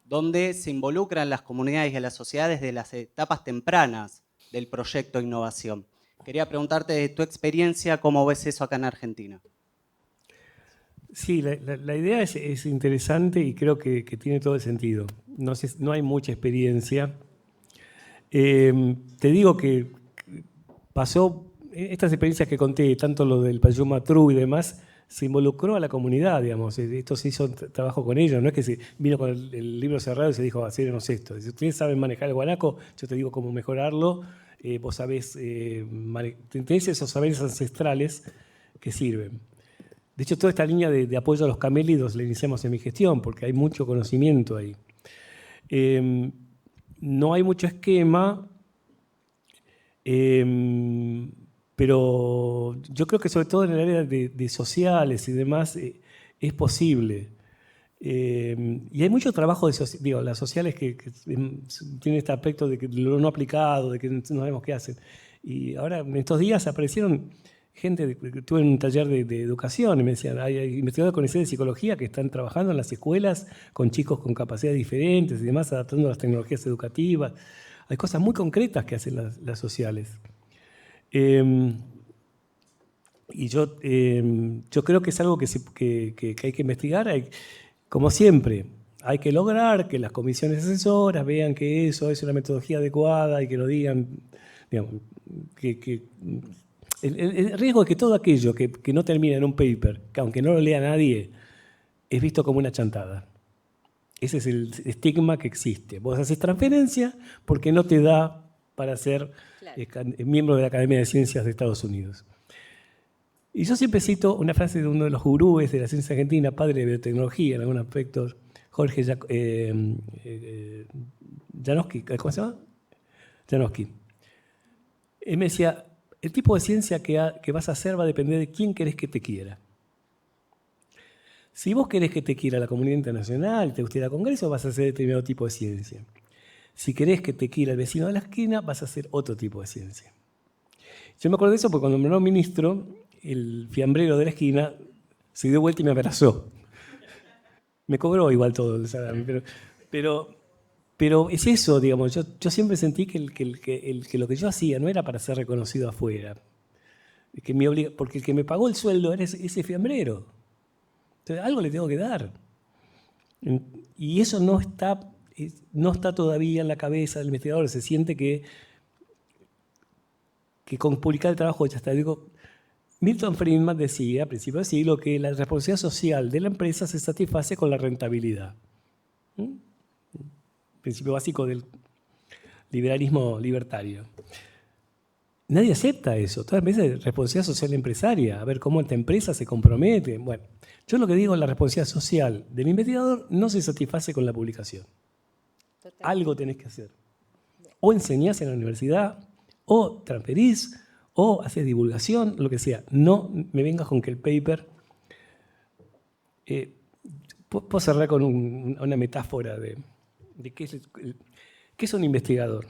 donde se involucran las comunidades y las sociedades desde las etapas tempranas del proyecto de innovación. Quería preguntarte de tu experiencia, ¿cómo ves eso acá en Argentina? Sí, la idea es interesante y creo que tiene todo el sentido. No hay mucha experiencia. Te digo que pasó, estas experiencias que conté, tanto lo del Payuma True y demás, se involucró a la comunidad, digamos. Esto se hizo trabajo con ellos, no es que se vino con el libro cerrado y se dijo, hacemos esto. Si ustedes saben manejar el guanaco, yo te digo cómo mejorarlo, vos sabés, tenés esos saberes ancestrales que sirven. De hecho, toda esta línea de apoyo a los camélidos la iniciamos en mi gestión, porque hay mucho conocimiento ahí. No hay mucho esquema, pero yo creo que sobre todo en el área de sociales y demás es posible. Y hay mucho trabajo las sociales que tienen este aspecto de que lo no aplicado, de que no sabemos qué hacen. Y ahora, en estos días aparecieron estuve en un taller de educación y me decían, hay investigadores con de psicología que están trabajando en las escuelas con chicos con capacidades diferentes y demás, adaptando las tecnologías educativas. Hay cosas muy concretas que hacen las sociales. Y yo creo que es algo que hay que investigar. Como siempre, hay que lograr que las comisiones asesoras vean que eso es una metodología adecuada y que lo digan, digamos, el riesgo es que todo aquello que no termina en un paper, que aunque no lo lea nadie, es visto como una chantada. Ese es el estigma que existe. Vos haces transferencia porque no te da para ser miembro de la Academia de Ciencias de Estados Unidos. Y yo siempre cito una frase de uno de los gurúes de la ciencia argentina, padre de biotecnología en algún aspecto, Jorge Janowski, ¿cómo se llama? Janowski. Él me decía, el tipo de ciencia que vas a hacer va a depender de quién querés que te quiera. Si vos querés que te quiera la comunidad internacional, te guste ir al Congreso, vas a hacer determinado tipo de ciencia. Si querés que te quiera el vecino de la esquina, vas a hacer otro tipo de ciencia. Yo me acuerdo de eso porque cuando me nombró ministro, el fiambrero de la esquina se dio vuelta y me abrazó. Me cobró igual todo el salario, pero es eso, digamos. Yo siempre sentí que lo que yo hacía no era para ser reconocido afuera, porque el que me pagó el sueldo era ese fiambrero. Entonces, algo le tengo que dar. Y eso no está todavía en la cabeza del investigador. Se siente que con publicar el trabajo ya está. Digo, Milton Friedman decía a principios del siglo que la responsabilidad social de la empresa se satisface con la rentabilidad. Principio básico del liberalismo libertario. Nadie acepta eso. Todas las veces responsabilidad social empresaria, a ver cómo esta empresa se compromete. Bueno, yo lo que digo, la responsabilidad social del investigador no se satisface con la publicación. Total. Algo tenés que hacer. O enseñás en la universidad, o transferís, o haces divulgación, lo que sea. No me vengas con que el paper... puedo cerrar con una metáfora de qué es un investigador.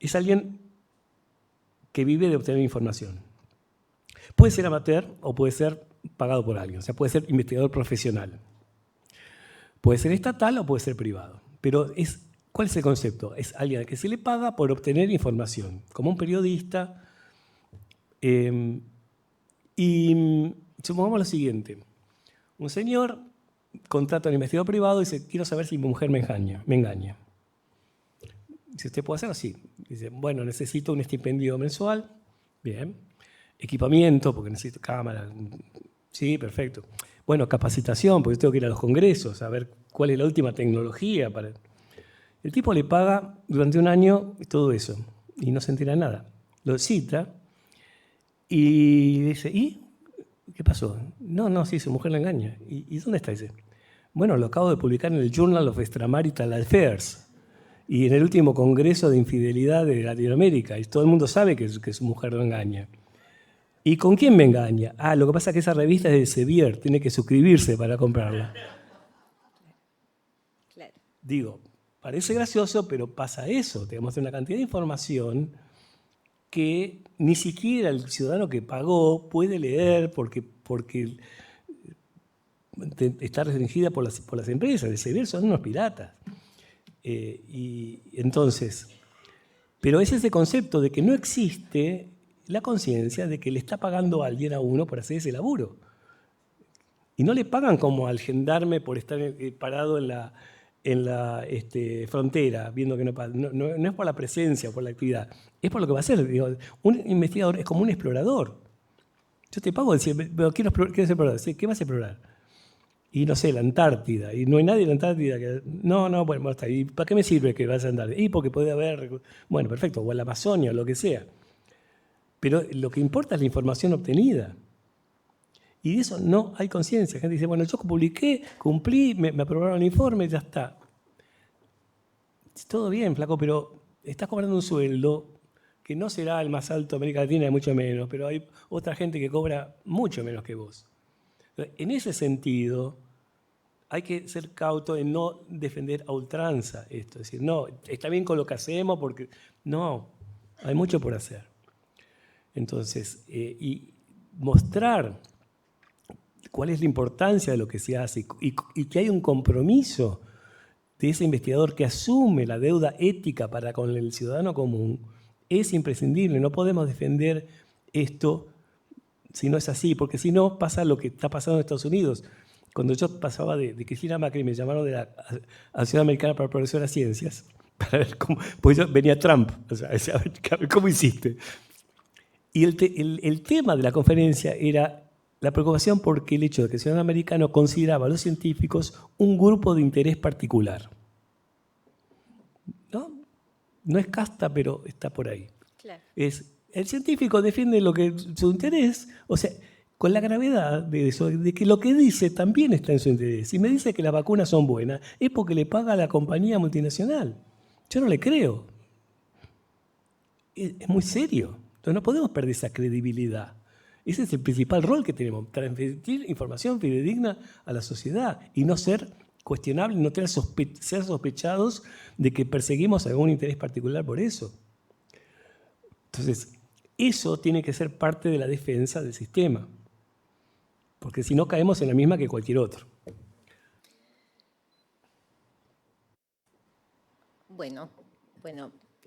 Es alguien que vive de obtener información. Puede ser amateur o puede ser pagado por alguien. O sea, puede ser investigador profesional. Puede ser estatal o puede ser privado. Pero ¿cuál es el concepto? Es alguien al que se le paga por obtener información, como un periodista. Y supongamos lo siguiente. Un señor contrata a un investigador privado y dice, quiero saber si mi mujer me engaña. Si usted puede hacerlo, sí. Dice, bueno, necesito un estipendio mensual. Bien. Equipamiento, porque necesito cámara. Sí, perfecto. Bueno, capacitación, porque yo tengo que ir a los congresos a ver cuál es la última tecnología. El tipo le paga durante un año todo eso y no se entera nada. Lo cita y dice, ¿y qué pasó? No, sí, su mujer la engaña. ¿Y dónde está ese? Bueno, lo acabo de publicar en el Journal of Extramarital Affairs y en el último congreso de infidelidad de Latinoamérica. Y todo el mundo sabe que su mujer lo engaña. ¿Y con quién me engaña? Lo que pasa es que esa revista es de Sevier, tiene que suscribirse para comprarla. Claro. Digo, parece gracioso, pero pasa eso. Tenemos una cantidad de información que ni siquiera el ciudadano que pagó puede leer porque está restringida por las empresas. De Sevier son unos piratas. Y entonces, pero es ese concepto de que no existe la conciencia de que le está pagando a alguien a uno por hacer ese laburo. Y no le pagan como al gendarme por estar parado en la frontera, viendo que no es por la presencia o por la actividad, es por lo que va a hacer. Digo, un investigador es como un explorador. Yo te pago decir, quiero ser explorador. ¿Qué vas a explorar? Y no sé, la Antártida. Y no hay nadie en la Antártida que... No, bueno, está. ¿Y para qué me sirve que vayas a andar? Y porque puede haber... Bueno, perfecto, o en la Amazonia, o lo que sea. Pero lo que importa es la información obtenida. Y de eso no hay conciencia. La gente dice, bueno, yo publiqué, cumplí, me aprobaron el informe, ya está. Todo bien, flaco, pero estás cobrando un sueldo que no será el más alto de América Latina, mucho menos, pero hay otra gente que cobra mucho menos que vos. En ese sentido, hay que ser cauto en no defender a ultranza esto. Es decir, no, está bien con lo que hacemos porque... No, hay mucho por hacer. Entonces, y mostrar cuál es la importancia de lo que se hace y que hay un compromiso de ese investigador que asume la deuda ética para con el ciudadano común, es imprescindible. No podemos defender esto si no es así, porque si no pasa lo que está pasando en Estados Unidos. Cuando yo pasaba de Cristina Macri, me llamaron de la Asociación Americana para la Progresión de las Ciencias, para ver cómo, pues venía Trump, o sea, a ver, ¿cómo hiciste? Y el tema de la conferencia era la preocupación porque el hecho de que el ciudadano americano consideraba a los científicos un grupo de interés particular. No es casta, pero está por ahí. Claro. El científico defiende su interés, o sea, con la gravedad de eso, de que lo que dice también está en su interés. Si me dice que las vacunas son buenas, es porque le paga a la compañía multinacional. Yo no le creo. Es muy serio. Entonces no podemos perder esa credibilidad. Ese es el principal rol que tenemos, transmitir información fidedigna a la sociedad y no ser cuestionables, no ser sospechados de que perseguimos algún interés particular por eso. Entonces, eso tiene que ser parte de la defensa del sistema, porque si no caemos en la misma que cualquier otro. Bueno,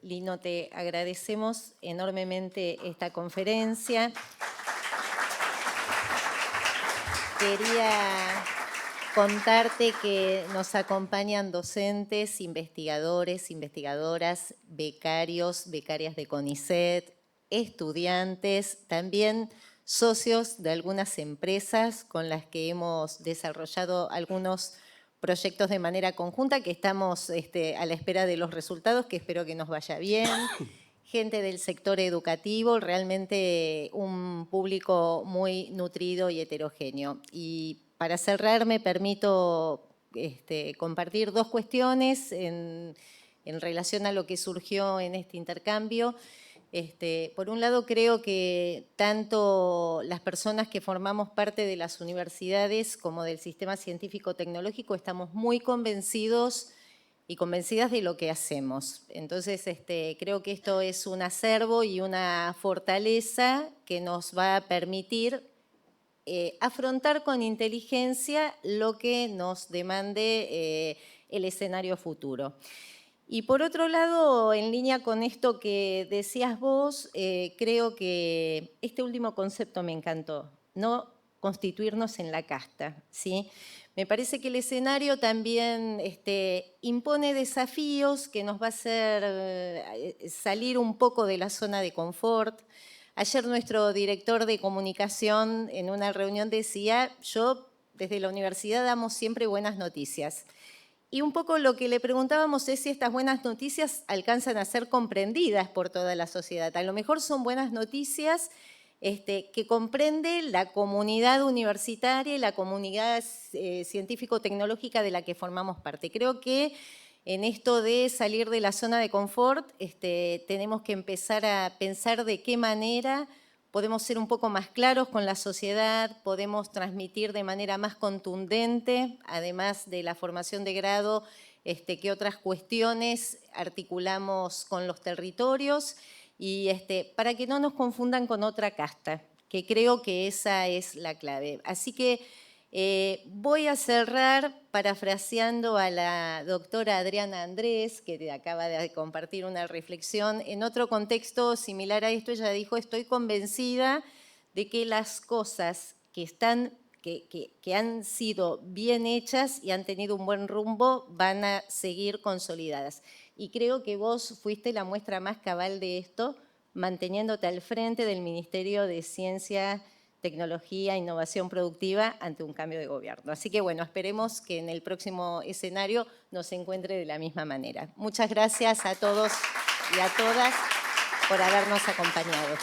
Lino, te agradecemos enormemente esta conferencia. Quería contarte que nos acompañan docentes, investigadores, investigadoras, becarios, becarias de CONICET, estudiantes, también socios de algunas empresas con las que hemos desarrollado algunos proyectos de manera conjunta, que estamos a la espera de los resultados, que espero que nos vaya bien. Gente del sector educativo, realmente un público muy nutrido y heterogéneo. Y para cerrar me permito compartir dos cuestiones en relación a lo que surgió en este intercambio. Por un lado, creo que tanto las personas que formamos parte de las universidades como del sistema científico-tecnológico estamos muy convencidos y convencidas de lo que hacemos. Entonces, creo que esto es un acervo y una fortaleza que nos va a permitir afrontar con inteligencia lo que nos demande el escenario futuro. Y por otro lado, en línea con esto que decías vos, creo que este último concepto me encantó, no constituirnos en la casta, ¿sí? Me parece que el escenario también impone desafíos que nos va a hacer salir un poco de la zona de confort. Ayer nuestro director de comunicación en una reunión decía, yo desde la universidad damos siempre buenas noticias. Y un poco lo que le preguntábamos es si estas buenas noticias alcanzan a ser comprendidas por toda la sociedad. A lo mejor son buenas noticias que comprende la comunidad universitaria y la comunidad científico-tecnológica de la que formamos parte. Creo que en esto de salir de la zona de confort tenemos que empezar a pensar de qué manera podemos ser un poco más claros con la sociedad, podemos transmitir de manera más contundente, además de la formación de grado, qué otras cuestiones articulamos con los territorios y para que no nos confundan con otra casta, que creo que esa es la clave. Así que voy a cerrar parafraseando a la doctora Adriana Andrés, que acaba de compartir una reflexión. En otro contexto similar a esto, ella dijo, estoy convencida de que las cosas que han sido bien hechas y han tenido un buen rumbo van a seguir consolidadas. Y creo que vos fuiste la muestra más cabal de esto, manteniéndote al frente del Ministerio de Ciencia, Tecnología e Innovación Productiva ante un cambio de gobierno. Así que bueno, esperemos que en el próximo escenario nos encuentre de la misma manera. Muchas gracias a todos y a todas por habernos acompañado.